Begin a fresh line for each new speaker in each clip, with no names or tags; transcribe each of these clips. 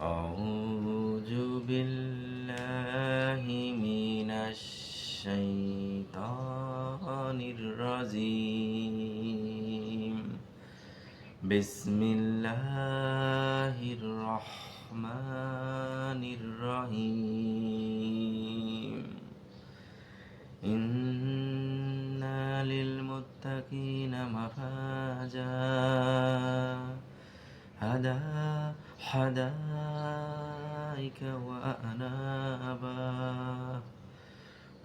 أعوذ بالله من الشيطان الرجيم بسم الله الرحمن الرحيم إن للمتقين مفازا حدائق وأعنابا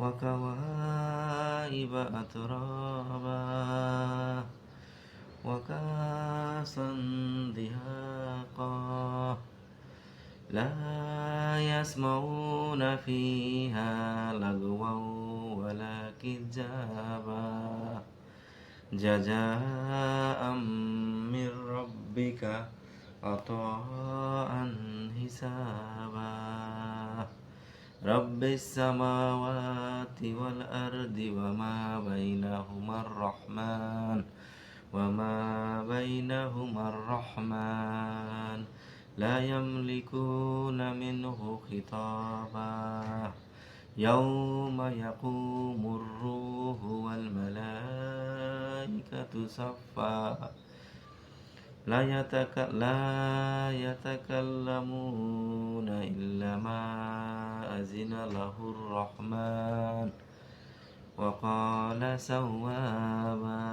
وكواعب أترابا وكأسا دهاقا لا يسمعون فيها لغوا ولا كذابا جزاء من ربك عطاء حسابا رب السماوات والأرض وما بينهما الرحمن لا يملكون منه خطابا يوم يقوم الروح والملائكة صفا لا يتكلمون إلا ما أذن له الرحمن وقال صوابا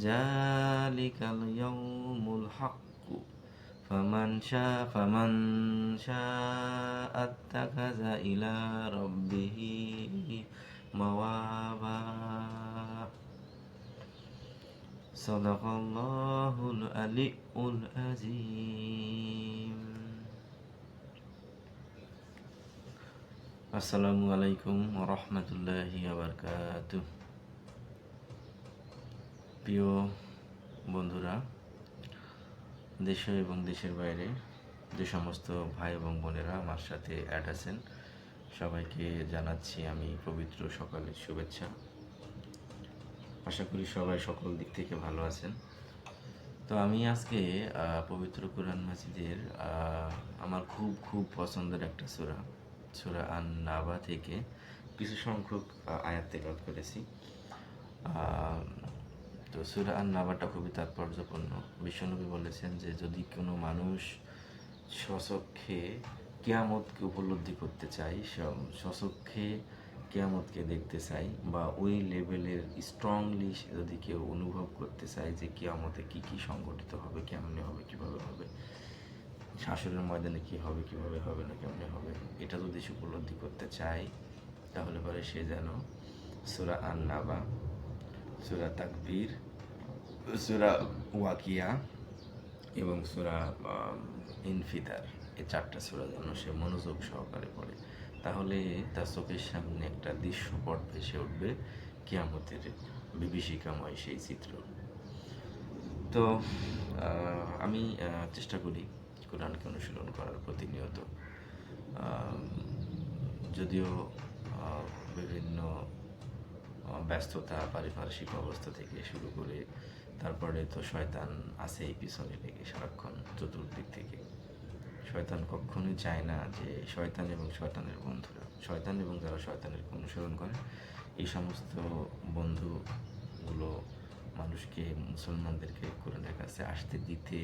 ذلك اليوم الحق فمن شاء اتخذ إلى ربه موابا صدق الله العلي العظيم আসসালামু আলাইকুম ওয়া রাহমাতুল্লাহি ওয়া বারাকাতুহু। প্রিয় বন্ধুরা, দেশে এবং দেশের বাইরে যে সমস্ত ভাই এবং বোনেরা আমার সাথে অ্যাড আছেন, সবাইকে জানাচ্ছি আমি পবিত্র সকালের শুভেচ্ছা। আশা করি সবাই সকল দিক থেকে ভালো আছেন। তো আমি আজকে পবিত্র কোরআন মাজিদের আমার খুব পছন্দের একটা সূরা আন-নাবা থেকে কিছু সংখ্যক আয়াত তেলাওয়াত করেছি। তো সূরা আন-নাবাটা খুবই তাৎপর্যপূর্ণ। বিশ্বনবী বলেছেন যে যদি কোনো মানুষ স্বচক্ষে কিয়ামতকে উপলব্ধি করতে চায়, স্বচক্ষে কিয়ামতকে দেখতে চাই, বা ওই লেভেলের স্ট্রংলি যদি কেউ অনুভব করতে চায় যে কিয়ামতে কী কী সংঘটিত হবে, কেমনে হবে, কীভাবে হবে, হাসরের ময়দানে কী হবে, কীভাবে হবে না, কেমনে হবে, এটা যদি সে উপলব্ধি করতে চায়, তাহলে পরে সে যেন সূরা আন-নাবা, সূরা তাকবীর, সূরা ওয়াকিয়া এবং সূরা ইনফিতার, এই চারটা সূরা যেন সে মনোযোগ সহকারে পড়ে। তাহলে তার চোখের সামনে একটা দৃশ্যপট ভেসে উঠবে, কিয়ামতের বিভীষিকাময় সেই চিত্র। তো আমি চেষ্টা করি কোরআনকে অনুশীলন করার প্রতিনিয়ত। যদিও বিভিন্ন ব্যস্ততা, পারিপার্শ্বিক অবস্থা থেকে শুরু করে তারপরে তো শয়তান আছেই পিছনে লেগে সারাক্ষণ চতুর্দিক থেকে। শয়তান কখনোই চায় না যে শয়তান এবং শয়তানের বন্ধুরা, শয়তান এবং যারা শয়তানের অনুসরণ করে, এই সমস্ত বন্ধুগুলো মানুষকে, মুসলমানদেরকে কোরআনের কাছে আসতে দিতে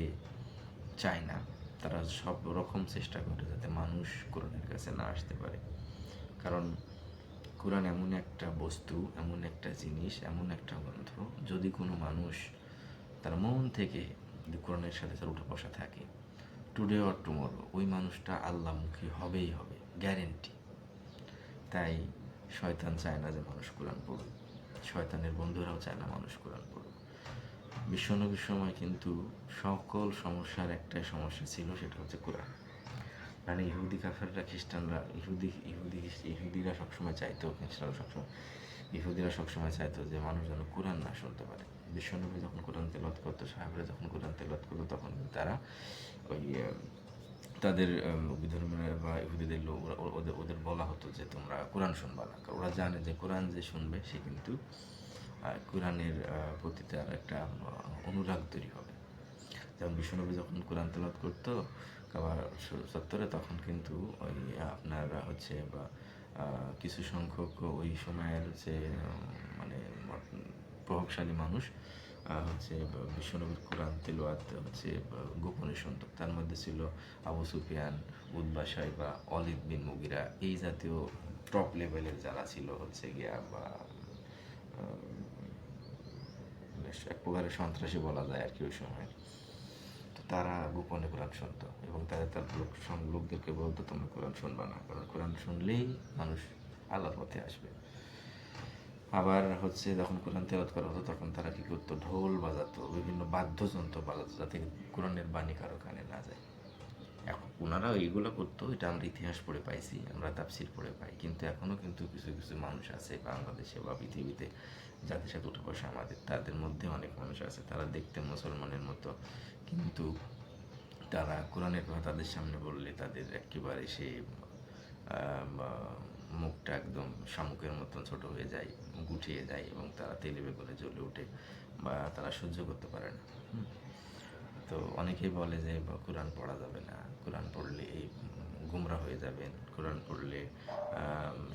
চায় না। তারা সব রকম চেষ্টা করে যাতে মানুষ কোরআনের কাছে না আসতে পারে। কারণ কোরআন এমন একটা বস্তু, এমন একটা জিনিস, এমন একটা গ্রন্থ, যদি কোনো মানুষ তার মন থেকে কোরআনের সাথে তার উঠে বসা থাকে, টুডে অর টুমরো ওই মানুষটা আল্লাহমুখী হবেই হবে, গ্যারেন্টি। তাই শয়তান চায় না যে মানুষ কোরআন পড়ুক, শয়তানের বন্ধুরাও চায় না মানুষ কোরআন পড়ুক। বিশ্বনবীর সময় কিন্তু সকল সমস্যার একটাই সমস্যা ছিল, সেটা হচ্ছে কোরআন। মানে ইহুদি কাফেররা, খ্রিস্টানরা, ইহুদিরা সবসময় চাইতো, ইহুদিরা সবসময় চাইতো যে মানুষ যেন কোরআন না শুনতে পারে। বিশ্বনবী যখন কোরআন তেলাওয়াত করতো, সাহাবীরা যখন কোরআন তেলাওয়াত করতো, তখন তারা ওই তাদের বিধর্মীরা বা ইহুদিদের লোক ওদের বলা হতো যে তোমরা কোরআন শুনবা না, কারণ ওরা জানে যে কোরআন যে শুনবে সে কিন্তু কোরআনের প্রতি তার একটা অনুরাগ তৈরি হবে। যেমন বিশ্বনবী যখন কোরআন তেলাওয়াত করতো কাবা চত্বরে, তখন কিন্তু ওই আপনার হচ্ছে বা কিছু সংখ্যক ওই সময়ের যে মানে প্রভাবশালী মানুষ হচ্ছে বিশ্বনবীর কোরআন তেলাওয়াত হচ্ছে গোপনে শুনত। তার মধ্যে ছিল আবু সুফিয়ান, উতবা সাইবা, অলিদ বিন মুগিরা, এই জাতীয় টপ লেভেলের যারা ছিল হচ্ছে গিয়া বা এক প্রকারের সন্ত্রাসী বলা যায় আর কি ওই সময়। তো তারা গোপনে কোরআন শুনতো এবং তার লোকদেরকে বলতো তোমরা কোরআন শুনবা না, কারণ কোরআন শুনলেই মানুষ আল্লাহর পথে আসবে। আবার হচ্ছে যখন কোরআন তেলাওয়াত করা হতো তখন তারা কি করতো, ঢোল বাজাতো, বিভিন্ন বাদ্যযন্ত্র বাজাতো, যাতে কোরআনের বাণী কারো কানে না যায়। এখন ওনারা এইগুলো করতো, এটা আমরা ইতিহাস পড়ে পাইছি, আমরা তাফসির পড়ে পাই, কিন্তু এখনও কিন্তু কিছু কিছু মানুষ আছে বাংলাদেশে বা পৃথিবীতে যাদের সাথে উঠে বসে আমাদের, তাদের মধ্যে অনেক মানুষ আছে তারা দেখতে মুসলমানের মতো, কিন্তু তারা কোরআনের কথা তাদের সামনে বললে তাদের একেবারে সে মুখটা একদম শামুকের মতন ছোট হয়ে যায়, গুটিয়ে যায় এবং তারা তেলে বেগুনে জ্বলে ওঠে বা তারা সহ্য করতে পারে না। তো অনেকেই বলে যে কোরআন পড়া যাবে না, কোরআন পড়লে গুমরা হয়ে যাবেন, কোরআন পড়লে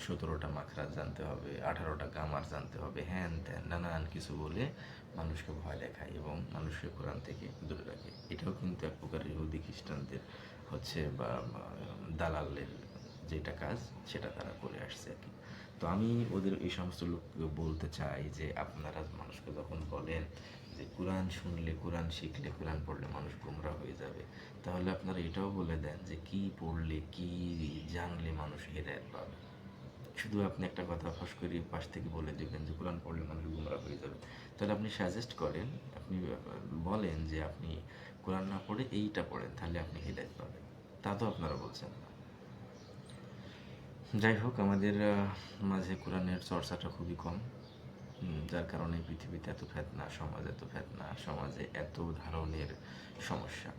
17টা মাখরাজ জানতে হবে, 18টা গামার জানতে হবে, হ্যান ত্যান নানান কিছু বলে মানুষকে ভয় দেখায় এবং মানুষকে কোরআন থেকে দূরে রাখে। এটাও কিন্তু এক প্রকার ইহুদি খ্রিস্টানদের হচ্ছে বা দালালের যেটা কাজ সেটা তারা করে আসছে আর কি। তো আমি ওদের এই সমস্ত লোককে বলতে চাই যে আপনারা মানুষকে যখন বলেন যে কোরআন শুনলে, কোরআন শিখলে, কোরআন পড়লে মানুষ গোমরা হয়ে যাবে, তাহলে আপনারা এটাও বলে দেন যে কি পড়লে, কি জানলে মানুষ হেদায়েত পাবে। শুধু আপনি একটা কথা ফস করে পাশ থেকে বলে দেবেন যে কোরআন পড়লে মানুষ গোমরা হয়ে যাবে, তাহলে আপনি সাজেস্ট করেন, আপনি বলেন যে আপনি কোরআন না পড়ে এইটা পড়েন, তাহলে আপনি হেদায়েত পাবেন। তা তো আপনারা বলছেন না। যাই হোক, আমাদের মাঝে কোরআনের চর্চাটা খুবই কম, যার কারণে পৃথিবীতে এত ফেতনা, সমাজে এত ফেতনা, সমাজে এত ধরনের সমস্যা।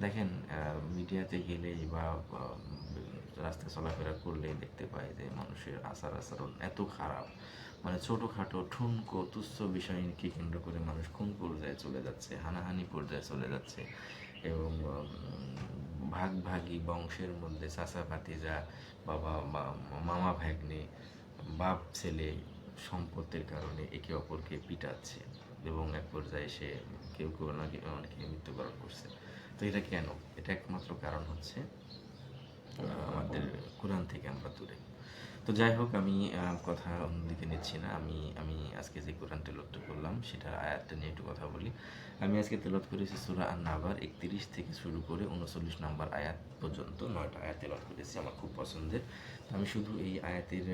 দেখেন মিডিয়াতে গেলেই বা রাস্তায় চলাফেরা করলেই দেখতে পাই যে মানুষের আচরণ এত খারাপ, মানে ছোটোখাটো ঠুনকো তুচ্ছ বিষয়কে কেন্দ্র করে মানুষ খুন পর্যায়ে চলে যাচ্ছে, হানাহানি পর্যায়ে চলে যাচ্ছে এবং ভাগভাগি বংশের মধ্যে চাচা ভাতিজা, বাবা মামা ভাগ্নে, বাপ ছেলে সম্পত্তির কারণে একে অপরকে পিটাচ্ছে এবং এক পর্যায়ে সে কেউ কেউ নাকি অনেকে মৃত্যুবরণ করছে। তো এটা কেন? এটা একমাত্র কারণ হচ্ছে আমাদের কোরআন থেকে আমরা দূরে। তো যাই হোক, আমি কথা অন্যদিকে নিচ্ছি না। আমি আমি আজকে যে কোরআন তেলাওয়াতটা করলাম সেটার আয়াতটা নিয়ে একটু কথা বলি। আমি আজকে তেলাওয়াত করেছি সূরা আন-নাবার 31 থেকে শুরু করে 39 নম্বর আয়াত পর্যন্ত 9টা আয়াত তেলাওয়াত করেছি, আমার খুব পছন্দের। আমি শুধু এই আয়াতের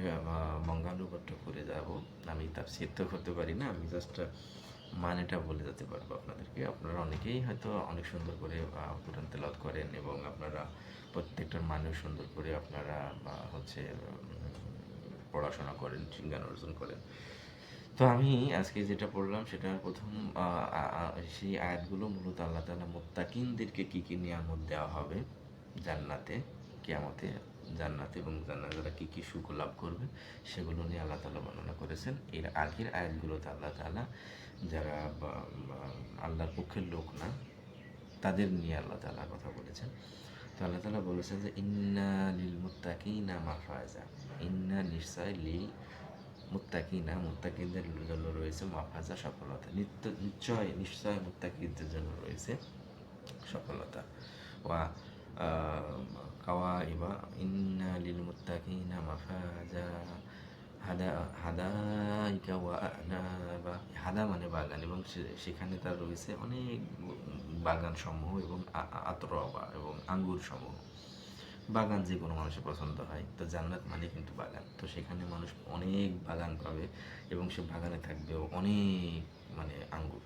বঙ্গানুবাদটা করে যাব, আমি তাফসীর তো করতে পারি না, আমি জাস্ট মানেটা বলে যেতে পারবো আপনাদেরকে। আপনারা অনেকেই হয়তো অনেক সুন্দর করে কোরআন তেলাওয়াত করেন এবং আপনারা প্রত্যেকটার মানেও সুন্দর করে আপনারা হচ্ছে পড়াশোনা করেন, জ্ঞান অর্জন করেন। তো আমি আজকে যেটা পড়লাম সেটার প্রথম সেই আয়াতগুলো মূলত আল্লাহ তাআলা মুত্তাকিনদেরকে কী কী নিয়ামত দেওয়া হবে জান্নাতে, কিয়ামতে জান্নাতে, এবং জান্নাতে যারা কী কী সুখ লাভ করবে সেগুলো নিয়ে আল্লাহ তাআলা বর্ণনা করেছেন। এর আগের আয়াতগুলোতে আল্লাহ তাআলা যারা আল্লাহর পক্ষের লোক না তাদের নিয়ে আল্লাহ তাআলা কথা বলেছেন। তো আল্লাহ তাআলা বলেছেন যে ইন্না লিল মুত্তাকিনা মাফাজা, ইন্না নিশ্চয় লিল মুত্তাকিনা, মুত্তাকিনদের জন্য রয়েছে মাফাজা, সফলতা। নিশ্চয় মুত্তাকিনদের জন্য রয়েছে সফলতা। ওয়া কাওয়াইবা, ইন্না লিল মুত্তাকিনা মাফাজা হাদাইকা ওয়া আনাবা। হাদা মানে বাগান, এবং সেখানে তার রয়েছে অনেক বাগান সমূহ এবং আতরবা এবং আঙ্গুর সমূহ। বাগান যে কোনো মানুষের পছন্দ হয়, তো জান্নাত মানে কিন্তু বাগান, তো সেখানে মানুষ অনেক বাগান পাবে এবং সে বাগানে থাকবে অনেক মানে আঙ্গুর,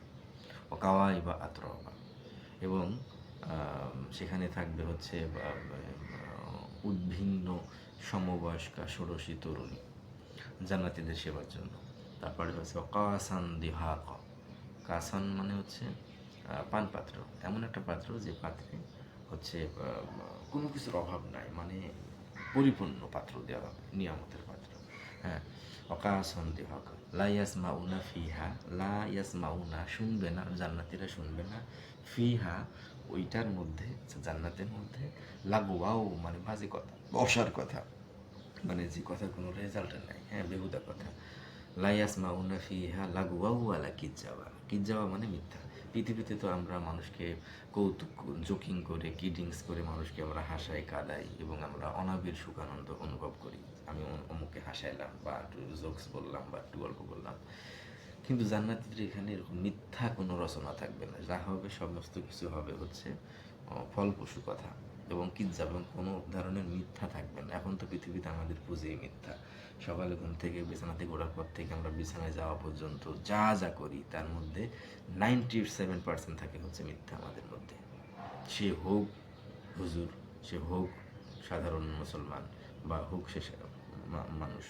কাওয়াই বা আতরবা, এবং সেখানে থাকবে হচ্ছে উদ্ভিন্ন সমবয়স্কা ষোড়শী তরুণী জান্নাতীদের সেবার জন্য। তারপরে হচ্ছে কাসান দিহাক, কাসান মানে হচ্ছে পানপাত্র, এমন একটা পাত্র যে পাত্রে হচ্ছে কোনো কিছুর অভাব নাই, মানে পরিপূর্ণ পাত্র দেওয়া হবে, নিয়ামতের পাত্র। হ্যাঁ, অকাসন্তি হক লা ইয়াসমাউনা ফিহা, লা ইয়াসমাউনা শুনবে না, জান্নাতীরা শুনবে না, ফিহা ওইটার মধ্যে, জান্নাতের মধ্যে, লাগওয়াও মানে বাজে কথা, অসার কথা, মানে যে কথার কোনো রেজাল্ট নাই, হ্যাঁ বেহুদা কথা। লা ইয়াসমাউনা ফিহা লাগওয়াও ওয়ালা কিজ্জাওয়া, কিজ্জাওয়া মানে মিথ্যা। পৃথিবীতে তো আমরা মানুষকে কৌতুক, জোকিং করে, কিডিংস করে মানুষকে আমরা হাসাই, কাঁদাই এবং আমরা অনাবিল সুখানন্দ অনুভব করি। আমি অমুককে হাসাইলাম বা একটু জোকস বললাম বা একটু গল্প বললাম। কিন্তু জান্নাতীদের এখানে এরকম মিথ্যা কোনো রচনা থাকবে না, যা হবে সমস্ত কিছু হবে হচ্ছে ফলপ্রসূ কথা এবং কিজ্জাব, এবং কোনো ধরনের মিথ্যা থাকবে না। এখন তো পৃথিবীতে আমাদের পুঁজেই মিথ্যা। সকালে ঘুম থেকে বিছানাতে ঘোরার পর থেকে আমরা বিছানায় যাওয়া পর্যন্ত যা যা করি তার মধ্যে 97% থাকে হচ্ছে মিথ্যা আমাদের মধ্যে। সে হোক হুজুর, সে হোক সাধারণ মুসলমান, বা হোক সে মানুষ।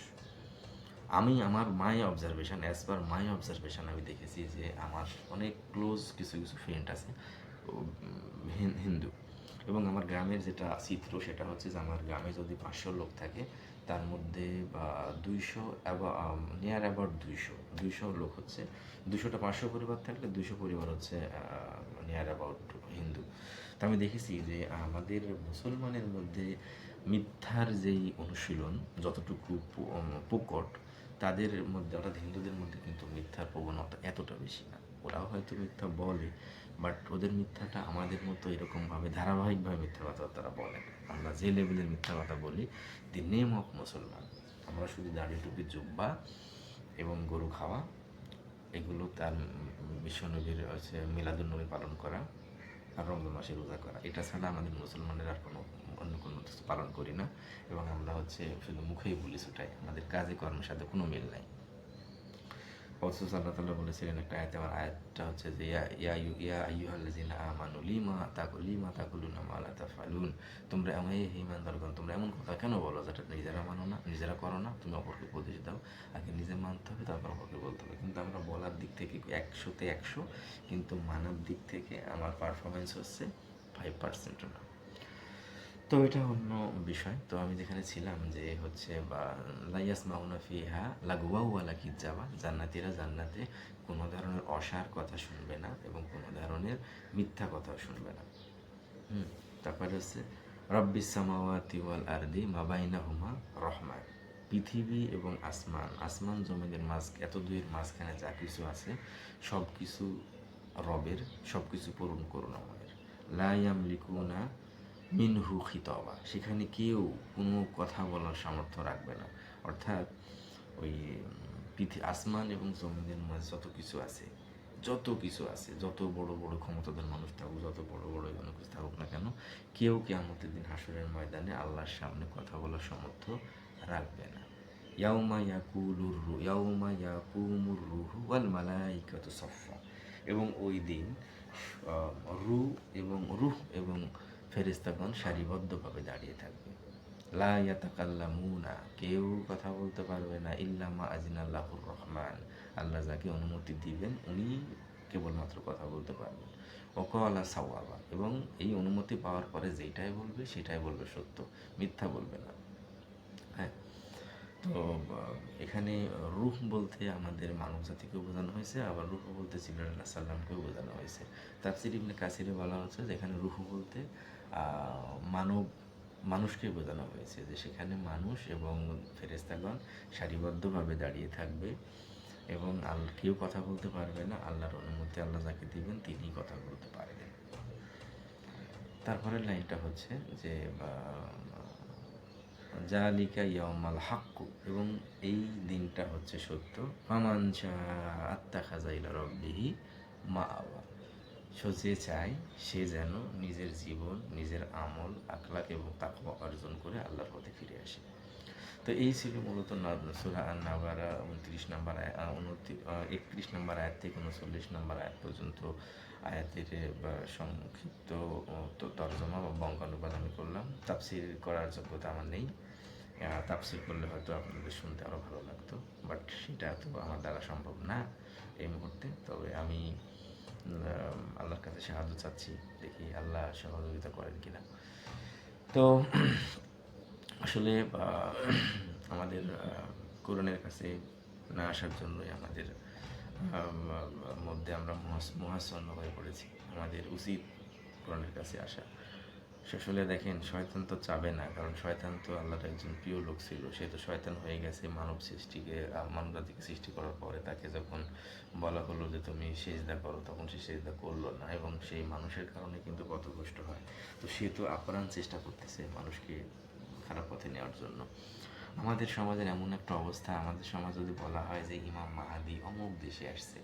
আমি আমার মাই অবজারভেশন, অ্যাজ পার মাই অবজারভেশন আমি দেখেছি যে আমার অনেক ক্লোজ কিছু কিছু ফ্রেন্ড আছে হিন্দু, এবং আমার গ্রামের যেটা চিত্র সেটা হচ্ছে যে আমার গ্রামে যদি 500 লোক থাকে তার মধ্যে বা 200 নিয়ার অ্যাবাউট 200 লোক হচ্ছে, 200টা 500 পরিবার থাকলে 200 পরিবার হচ্ছে নিয়ার অ্যাবাউট হিন্দু। তো আমি দেখেছি যে আমাদের মুসলমানের মধ্যে মিথ্যার যেই অনুশীলন যতটুকু প্রকট, তাদের মধ্যে অর্থাৎ হিন্দুদের মধ্যে কিন্তু মিথ্যার প্রবণতা এতটা বেশি না। ওরাও হয়তো মিথ্যা বলে, বাট ওদের মিথ্যাটা আমাদের মতো এরকমভাবে ধারাবাহিকভাবে মিথ্যা কথা তারা বলে না। আমরা যে লেভেলের মিথ্যা কথা বলি, দি নেম অফ মুসলমান, আমরা শুধু দাড়ি টুপি জুব্বা এবং গরু খাওয়া, এগুলো তার বিশ্বনবীর হচ্ছে মিলাদুন্নবী পালন করা আর রমজান মাসে রোজা করা, এটা ছাড়া আমাদের মুসলমানের আর কোনো অন্য কোনো কিছু পালন করি না। এবং আমরা হচ্ছে শুধু মুখেই বলি ছুটাই, আমাদের কাজে কর্মের সাথে কোনো মিল নাই। অথচ আল্লাহ তাআলা বলেছিলেন একটা আয়াতে, আমার আয়াতটা হচ্ছে যে ইয়া আইয়ুহাল্লাযিনা আমানু লিমা তাকুলুনা মা লা তাফআলুন, তোমরা হে ঈমানদারগণ, তোমরা এমন কথা কেন বলো যেটা নিজেরা মানো না, নিজেরা করো না, তুমি অপরকে উপদেশ দাও। আগে নিজে মানতে হবে, তারপর অপরকে বলতে হবে। কিন্তু আমরা বলার দিক থেকে 100তে 100, কিন্তু মানার দিক থেকে আমার পারফরমেন্স হচ্ছে 5%ও না। তো এটা অন্য বিষয়। তো আমি যেখানে ছিলাম যে হচ্ছে বা লা ইয়াসমাউনা ফিহা লাগওয়াও ওয়ালা কিজ্জাবা, জান্নাতীরা জান্নাতে কোনো ধরনের অসার কথা শুনবে না এবং কোনো ধরনের মিথ্যা কথাও শুনবে না। তারপরে হচ্ছে রব্বিস সামাওয়াতি ওয়াল আরদি মা বাইনাহুমা রহমা, পৃথিবী এবং আসমান, আসমান জমিনের এত দুইয়ের মাঝখানে যা কিছু আছে সব কিছু রবের, সব কিছু পূরণ করুণাময়ের। লা ইয়ামলিকুনা মিনহু খিতাবা, সেখানে কেউ কোনো কথা বলার সামর্থ্য রাখবে না। অর্থাৎ ওই আসমান এবং জমিনের মাঝে যত কিছু আছে, যত বড় বড় ক্ষমতাধর মানুষ থাকুক, যত বড় বড় মানুষ থাকুক না কেন, কেউ কিয়ামতের দিন হাসরের ময়দানে আল্লাহর সামনে কথা বলার সামর্থ্য রাখবে না। ইয়াউমা ইয়াকুমুর রুহু ওয়াল মালাইকাতু সাফফা, এবং ওই দিন রূহ এবং ফেরেশতাগণ সারিবদ্ধভাবে দাঁড়িয়ে থাকবে। লা ইয়াতাকাল্লামুনা, কেউ কথা বলতে পারবে না, ইল্লা মা আযিনাল্লাহুর রহমান, আল্লাহ যাকে অনুমতি দিবেন উনি কেবলমাত্র কথা বলতে পারবেন। ওয়াকালা সাওয়াবা, এবং এই অনুমতি পাওয়ার পরে যেটাই বলবে সেটাই বলবে সত্য, মিথ্যা বলবে না। হ্যাঁ, তো এখানে রূহ বলতে আমাদের মানব জাতিকেও বোঝানো হয়েছে, আবার রূহ বলতে জিবরাইল আলাইহিস সালামকেও বোঝানো হয়েছে। তাফসীর ইবনে কাসিরে বলা হচ্ছে যে এখানে রূহ বলতে মানুষকে বোঝানো হয়েছে, যে সেখানে মানুষ এবং ফেরেশতাগণ সারিবদ্ধভাবে দাঁড়িয়ে থাকবে এবং কেউ কথা বলতে পারবে না, আল্লাহর অনুমতি আল্লাহ যাকে দিবেন তিনিই কথা বলতে পারবেন। তারপরের লাইনটা হচ্ছে যে জালিকা ইয়াউমাল হাক্কু, এবং এই দিনটা হচ্ছে সত্য। ফামান শাআ আত্তাখাযা ইলা রাব্বিহি মাআবা, যে চায় সে যেন নিজের জীবন, নিজের আমল, আখলাক এবং তাকওয়া অর্জন করে আল্লাহর পথে ফিরে আসে। তো এই ছিল মূলত সূরা আন-নাবারা 29 নম্বর 31 নম্বর আয়াত থেকে 39 নম্বর আয়াত পর্যন্ত আয়াতের সংক্ষিপ্ত তর্জমা বা বঙ্গানুবাদ আমি করলাম। তাফসীর করার যোগ্যতা আমার নেই, তাফসীর করলে হয়তো আপনাদের শুনতে আরও ভালো লাগতো, বাট সেটা তো আমার দ্বারা সম্ভব না এই মুহূর্তে। তবে আমি আল্লাহর কাছে সাহায্য চাচ্ছি, দেখি আল্লাহ সহযোগিতা করেন কিনা। তো আসলে আমাদের কোরআনের কাছে না আসার জন্যই আমাদের মধ্যে আমরা মহাচ্ছন্ন হয়ে পড়েছি। আমাদের উচিত কোরআনের কাছে আসা। আসলে দেখেন, শয়তান তো চাবে না, কারণ শয়তান তো আল্লাহর একজন প্রিয় লোক ছিল। সে তো শয়তান হয়ে গেছে মানব সৃষ্টিকে, মানব জাতিকে সৃষ্টি করার পরে তাকে যখন বলা হলো যে তুমি সেজদা করো, তখন সে সেজদা করলো না, এবং সেই মানুষের কারণে কিন্তু পথভ্রষ্ট হয়। তো সে তো আপ্রাণ চেষ্টা করতেছে মানুষকে খারাপ পথে নেওয়ার জন্য। আমাদের সমাজের এমন একটা অবস্থা, আমাদের সমাজ যদি বলা হয় যে ইমাম মাহাদি অমুক দেশে আসছে,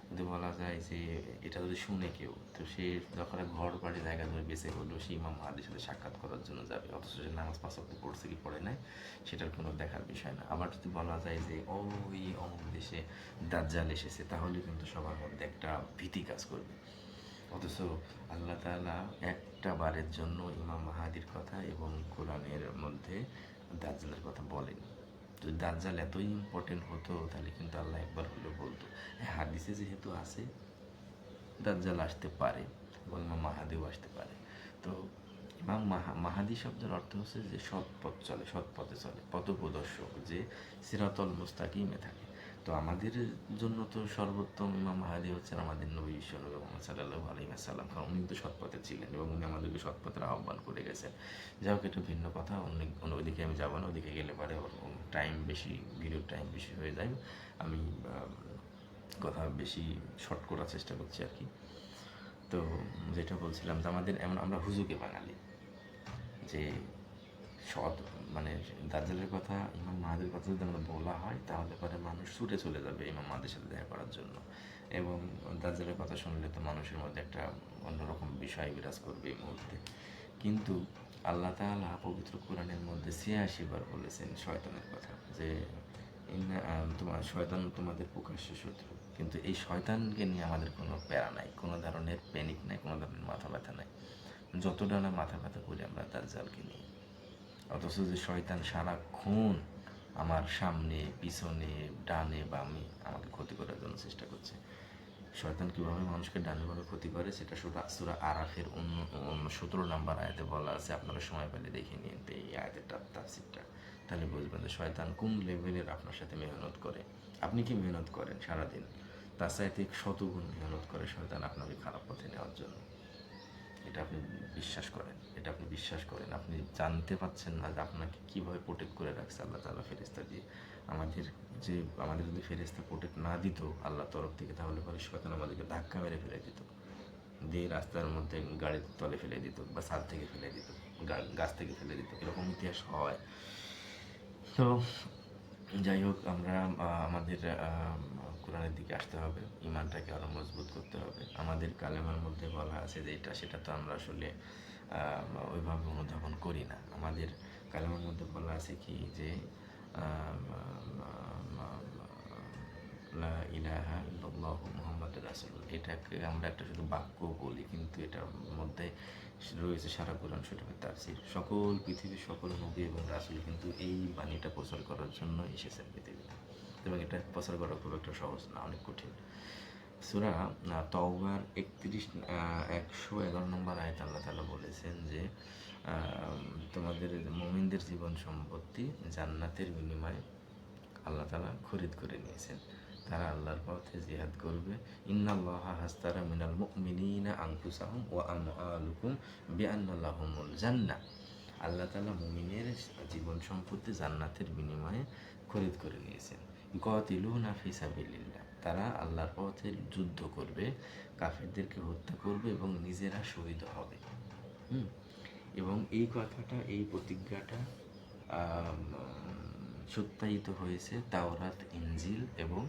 যদি বলা যায় যে এটা যদি শুনে কেউ, তো সে যখন ঘর বাড়ি জায়গা ধরে বেঁচে হলো সে ইমাম মাহাদির সাথে সাক্ষাৎ করার জন্য যাবে, অথচ সে নামাজ পাঁচ ওয়াক্ত পড়ছে কি পড়ে নাই সেটার কোনো দেখার বিষয় না। আবার যদি বলা যায় যে ওই অমুক দেশে দাজ্জাল এসেছে, তাহলে কিন্তু সবার মধ্যে একটা ভীতি কাজ করবে। অথচ আল্লাহ তাআলা একটা বারের জন্য ইমাম মাহাদির কথা এবং কোরআনের মধ্যে দাজ্জালের কথা বলেন। যদি দাজ্জাল এতই ইম্পর্টেন্ট হতো তাহলে কিন্তু আল্লাহ একবার হলেও বলতো। হ্যাঁ, হাদিসে যেহেতু আছে দাজ্জাল আসতে পারে এবং ইমাম মাহাদিও আসতে পারে। তো ইমাম মাহাদি শব্দের অর্থ হচ্ছে যে সৎ পথ চলে, সৎ পথে চলে, পথপ্রদর্শক, যে সিরাতুল মুস্তাকিমে থাকে। তো আমাদের জন্য তো সর্বোত্তম ইমাম মাহাদি হচ্ছেন আমাদের নবী বিশ্বনবী মুহাম্মদ সাল্লাল্লাহু আলাইহি ওয়াসাল্লাম, কারণ উনি তো সৎ পথে ছিলেন এবং উনি আমাদেরকে সৎ পথের আহ্বান করে গেছেন। যাই হোক, এটা ভিন্ন কথা, অনেক ওইদিকে আমি যাবো না, ওদিকে গেলে পারে টাইম বেশি, ভিডিওর টাইম বেশি হয়ে যায়। আমি কথা বেশি শর্ট করার চেষ্টা করছি আর কি। তো যেটা বলছিলাম যে আমাদের এমন, আমরা হুজুগে বাঙালি, যে সৎ মানে দাজ্জালের কথা, ইমাম মাহাদির কথা যদি আমরা বলা হয় তাহলে পরে মানুষ ছুটে চলে যাবে ইমাম মাহাদির সাথে দেখা করার জন্য, এবং দাজ্জালের কথা শুনলে তো মানুষের মধ্যে একটা অন্যরকম বিষয় বিরাজ করবে এই মুহূর্তে। কিন্তু আল্লাহ তাআলা পবিত্র কোরআনের মধ্যে ৮৬ বার বলেছেন শয়তানের কথা, যে তোমার শয়তান তোমাদের প্রকাশ্য শত্রু। কিন্তু এই শয়তানকে নিয়ে আমাদের কোনো প্যারা নাই, কোনো ধরনের প্যানিক নাই, কোনো ধরনের মাথা ব্যথা নাই, যতটা না মাথা ব্যথা করি আমরা দাজ্জালকে নিয়ে। অথচ যে শয়তান সারাক্ষণ আমার সামনে পিছনে ডানে বামে আমাকে ক্ষতি করার জন্য চেষ্টা করছে। শয়তান কীভাবে মানুষকে ডানে বামে ক্ষতি করে সেটা সূরা আরাফের 17 নম্বর আয়াতে বলা আছে, আপনারা সময় পেলে দেখে নিন এই আয়াতের তাফসীরটা, তাহলে বুঝবেন যে শয়তান কোন লেভেলের আপনার সাথে মেহনত করে। আপনি কি মেহনত করেন সারাদিন? তার চাইতে শতগুণ মেহনত করে শয়তান আপনাকে খারাপ পথে নেওয়ার জন্য। এটা আপনি বিশ্বাস করেন, এটা আপনি বিশ্বাস করেন। আপনি জানতে পারছেন না যে আপনাকে কীভাবে প্রোটেক্ট করে রাখছে আল্লাহ তাআলা ফেরেশতা দিয়ে। আমাদের যদি ফেরেশতা প্রোটেক্ট না দিত আল্লাহর তরফ থেকে, তাহলে পরে শয়তান আমাদেরকে ধাক্কা মেরে ফেলে দিত, দিয়ে রাস্তার মধ্যে গাড়ির তলে ফেলে দিত, বা ছাদ থেকে ফেলে দিত, গাছ থেকে ফেলে দিত, এরকম ইতিহাস হয়। তো যাই হোক, আমরা আমাদের কোরআনের দিকে আসতে হবে, ইমানটাকে আরও মজবুত করতে হবে। আমাদের কালেমার মধ্যে বলা আছে যে এটা সেটা তো আমরা আসলে ওইভাবে অনুধাবন করি না। আমাদের কালেমার মধ্যে বলা আছে কি যে লা ইলাহা ইল্লাল্লাহু মুহাম্মাদুর রাসূলুল্লাহ, এটাকে আমরা একটা শুধু বাক্য বলি, কিন্তু এটার মধ্যে রয়েছে সারা কোরআন শরীফের তাফসীর। সকল পৃথিবীর সকল নবী এবং রাসূল কিন্তু এই বাণীটা প্রচার করার জন্য এসেছেন পৃথিবীতে, এবং এটা প্রচার করা খুব একটা সহজ না, অনেক কঠিন। সূরা তাওবার 111 নম্বর আয়াতে আল্লাহ তাআলা বলেছেন যে তোমাদের মুমিনদের জীবন সম্পত্তি জান্নাতের বিনিময়ে আল্লাহ তাআলা খরিদ করে নিয়েছেন। তারা আল্লাহর পথে জিহাদ করবে। ইন্নাল্লাহা হাস্তারা মিনাল মুমিনিনা আনফুসাহুম ওয়া আমওয়ালুকুম বিআন্না লাহুমুল জান্নাহ। আল্লাহ তাআলা মুমিনের জীবন সম্পত্তি জান্নাতের বিনিময়ে খরিদ করে নিয়েছেন। ইউকাতিলুনা ফি সাবিলিল্লাহ, তারা আল্লাহর পথে যুদ্ধ করবে, কাফেরদেরকে হত্যা করবে এবং নিজেরা শহীদ হবে। এবং এই কথাটা, এই প্রতিজ্ঞাটা সত্যায়িত হয়েছে তাওরাত, ইনজিল এবং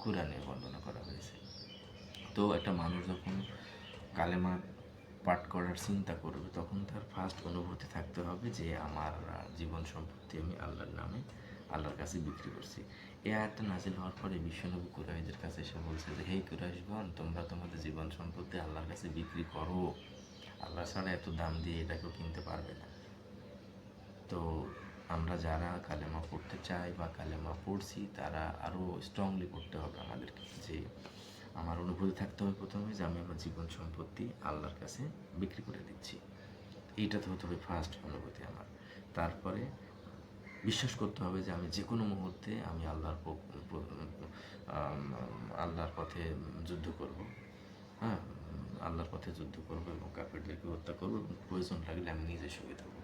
কুরআনে বর্ণনা করা হয়েছে। তো একটা মানুষ যখন কালেমা পাঠ করার চিন্তা করবে তখন তার ফার্স্ট অনুভূতি থাকতে হবে যে আমার জীবন সম্পত্তি আমি আল্লাহর নামে আল্লাহর কাছে বিক্রি করছি। এই আয়াতটা নাজিল হওয়ার পরে বিশ্বনবী কুরাইশদের কাছে এসে বলছে যে হে কুরাইশগণ, তোমরা তোমাদের জীবন সম্পত্তি আল্লাহর কাছে বিক্রি করো, আল্লাহ ছাড়া এত দাম দিয়ে এটাকেও কিনতে পারবে না। তো আমরা যারা কালেমা পড়তে চাই বা কালেমা পড়ছি তারা আরও স্ট্রংলি পড়তে হবে আমাদেরকে, যে আমার অনুভূতি থাকতে হবে প্রথমে যে আমি আমার জীবন সম্পত্তি আল্লাহর কাছে বিক্রি করে দিচ্ছি, এইটা তো হতে হবে ফার্স্ট অনুভূতি আমার। তারপরে বিশ্বাস করতে হবে যে আমি যে কোনো মুহূর্তে আমি আল্লাহর পথে যুদ্ধ করব। হ্যাঁ, আল্লাহর পথে যুদ্ধ করব এবং কাফেরদেরকে হত্যা করব এবং প্রয়োজন লাগলে আমি নিজে শহীদ হব।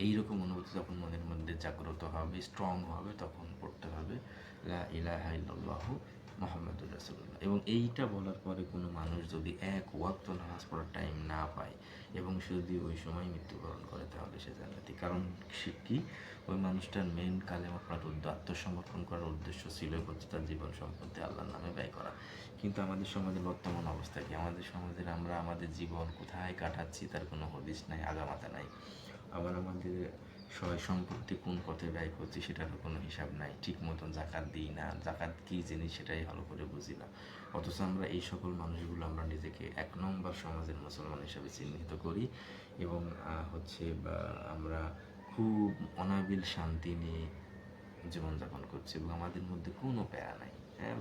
এইরকম অনুভূতি যখন মনের মধ্যে জাগ্রত হবে, স্ট্রং হবে, তখন পড়তে হবে লা ইলাহা ইল্লাল্লাহু মুহাম্মাদুর রাসূলুল্লাহ। এবং এইটা বলার পরে কোনো মানুষ যদি এক ওয়াক্ত নামাজ পড়ার টাইম না পায় এবং সে যদি ওই সময় মৃত্যুবরণ করে, তাহলে সে জান্নাতি। কারণ সে কি, ওই মানুষটার মেন কালেমা পড়ার আত্মসমর্পণ করার উদ্দেশ্য ছিল হচ্ছে তার জীবন সম্পত্তি আল্লাহর নামে ব্যয় করা। কিন্তু আমাদের সমাজের বর্তমান অবস্থা কি, আমাদের সমাজের আমরা আমাদের জীবন কোথায় কাটাচ্ছি তার কোনো হদিস নাই, আগামাথা নাই। আবার আমাদের সয় সম্পত্তি কোন পথে ব্যয় করছি সেটারও কোনো হিসাব নাই। ঠিক মতন জাকাত দিই না, জাকাত কী জিনিস সেটাই ভালো করে বুঝি না। অথচ আমরা এই সকল মানুষগুলো আমরা নিজেকে 1 নম্বর সমাজের মুসলমান হিসাবে চিহ্নিত করি এবং আমরা খুব অনাবিল শান্তি নিয়ে জীবনযাপন করছি এবং আমাদের মধ্যে কোনো প্যারা নাই। হ্যাঁ,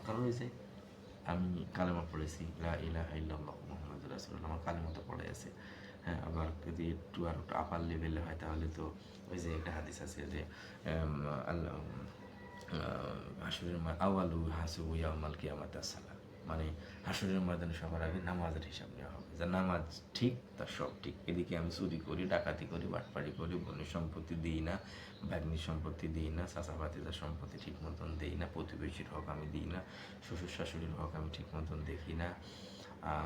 কারণ হয়েছে আমি কালেমা পড়েছি লা ইলাহা ইল্লাল্লাহু মুহাম্মাদুর রাসূলুল্লাহ, আমার কালেমা তো পড়ে আছে। হ্যাঁ, আবার যদি একটু আর একটু আপার লেভেলে হয় তাহলে তো ওই যে একটা হাদিস আছে যে আল্লাহ হাসরের আওয়ালু হাসুবু ইয়াউমাল কিয়ামাতি আসসালাহ, মানে হাসরের ময়দানে সবার আগে নামাজের হিসাব নেওয়া হবে। যার নামাজ ঠিক তার সব ঠিক। এদিকে আমি চুরি করি, ডাকাতি করি, বাটপাড়ি করি, বনের সম্পত্তি দিই না, ভাগ্নির সম্পত্তি দিই না, চাচা ভাতিজার সম্পত্তি ঠিক মতন দিই না, প্রতিবেশীর হক আমি দিই না, শ্বশুর শাশুড়ির হক আমি ঠিক মতন দেখি না,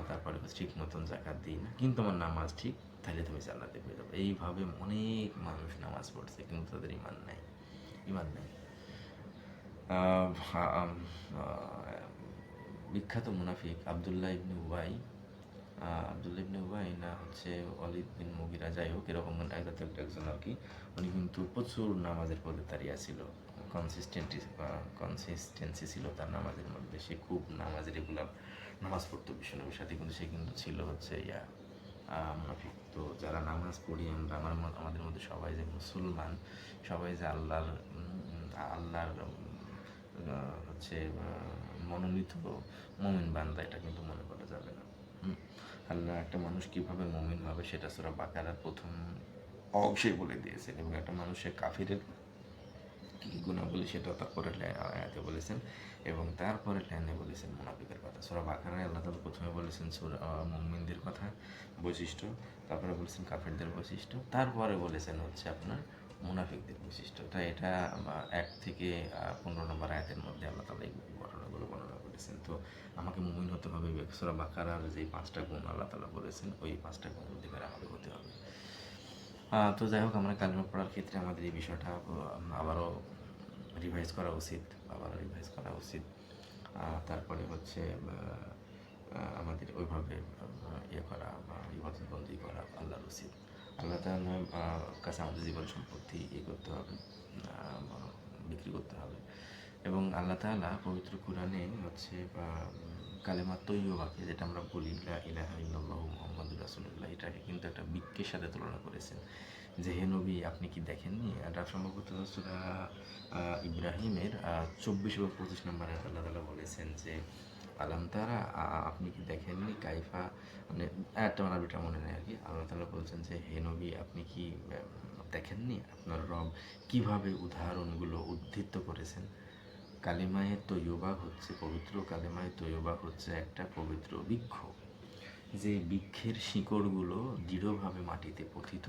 তারপরে ঠিক মতন জাকাত দিই না, কিন্তু আমার নামাজ ঠিক, তাহলে তুমি জান্নাতে পেয়ে যাবে। এইভাবে অনেক মানুষ নামাজ পড়ছে কিন্তু তাদের ইমান নাই, ইমান নাই। বিখ্যাত মুনাফিক আবদুল্লাহ ইবনে উবাই, না হচ্ছে ওয়ালিদ বিন মুগিরা, যাই হোক এরকম একজন আর কি। উনি কিন্তু প্রচুর নামাজের পথে দাঁড়িয়ে ছিল, কনসিস্টেন্সি ছিল তার নামাজের মধ্যে। সে খুব নামাজ রেগুলার নামাজ পড়তো বিশ্বনবীর সাথে, কিন্তু সে কিন্তু ছিল হচ্ছে মুনাফিক। তো যারা নামাজ পড়ি আমরা, আমাদের মধ্যে সবাই যে মুসলমান, সবাই যে আল্লাহর মনোনীত মুমিন বান্দা, এটা কিন্তু মনে করা যাবে না। আল্লাহ একটা মানুষ কীভাবে মুমিন হবে সেটা সূরা বাকারার প্রথম অংশেই বলে দিয়েছেন, এবং একটা মানুষের কাফিরের কী গুণাবলী সেটাও তারপরে আয়াতে বলেছেন, এবং তারপরে লাইনে বলেছেন মুনাফিকের কথা। সূরা বাকারায় আল্লাহ তাআলা প্রথমে বলেছেন মুমিনদের কথা, বৈশিষ্ট্য, তারপরে বলেছেন কাফিরদের বৈশিষ্ট্য, তারপরে বলেছেন হচ্ছে আপনার মুনাফিকদের বৈশিষ্ট্য। তাই এটা 1 থেকে 15 নম্বর আয়াতের মধ্যে আল্লাহ তাআলা এই ঘটনাগুলো বর্ণনা করেছেন। তো আমাকে মুমিন হতে হবে, সূরা বাকারার যে 5টা গুণ আল্লাহ তাআলা বলেছেন, ওই 5টা গুণ অধিকার আমাদের হতে হবে। তো যাই হোক, আমরা কালেমা পড়ার ক্ষেত্রে আমাদের এই বিষয়টা আবারও রিভাইজ করা উচিত, তারপরে হচ্ছে আমাদের ওইভাবে ইয়ে করা বা ইবাদতবন্দি করা আল্লাহর উচিত। আল্লাহ তাআলার কাছে আমাদের জীবন সম্পত্তি করতে হবে, বিক্রি করতে হবে। এবং আল্লাহ তাআলা পবিত্র কুরআনে হচ্ছে কালেমা তৈয়বাকে, যেটা আমরা বলি লা ইলাহা ইল্লাল্লাহু মুহাম্মাদুর রাসূলুল্লাহ, এটাকে কিন্তু একটা বৃক্ষের সাথে তুলনা করেছেন যে হে নবী আপনি কি দেখেননি। এটা সম্ভবত সূরা ইব্রাহিমের 24 বা 25 নম্বর আয়াতে আল্লাহ তাআলা বলেছেন যে আলাম তারা, আপনি কি দেখেননি, কাইফা, মানে একটা আরবিটা মনে নেই আর কি। আল্লাহ তাআলা বলছেন যে হে নবী আপনি কি দেখেননি আপনার রব কিভাবে উদাহরণগুলো উদ্ধৃত করেছেন। কালিমায়ে তৈয়বা হচ্ছে পবিত্র, কালিমায়ে তৈয়বা হচ্ছে একটা পবিত্র বৃক্ষ, যে বৃক্ষের শিকড়গুলো দৃঢ়ভাবে মাটিতে পতিত,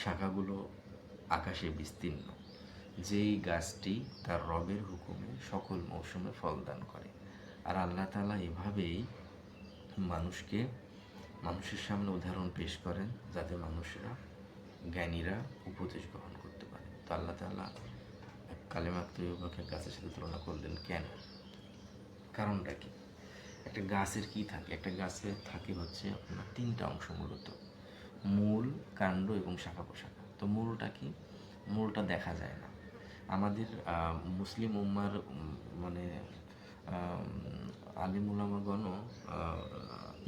শাখাগুলো আকাশে বিস্তীর্ণ, যেই গাছটি তার রবের হুকুমে সকল মৌসুমে ফল দান করে। আর আল্লাহ তাআলা এভাবেই মানুষের সামনে উদাহরণ পেশ করেন যাতে মানুষরা, জ্ঞানীরা উপদেশ গ্রহণ করতে পারে। তো আল্লাহ তাআলা কালেমা তৈয়বাকে গাছের সাথে তুলনা করলেন কেন? কারণটা কি? একটা গাছের কি থাকে? একটা গাছের থাকে হচ্ছে আপনার 3টা অংশ মূলত, মূল, কাণ্ড এবং শাখা প্রশাখা। তো মূলটা কি? মূলটা দেখা যায় না। আমাদের মুসলিম উম্মার মানে আলিম উলামাগণও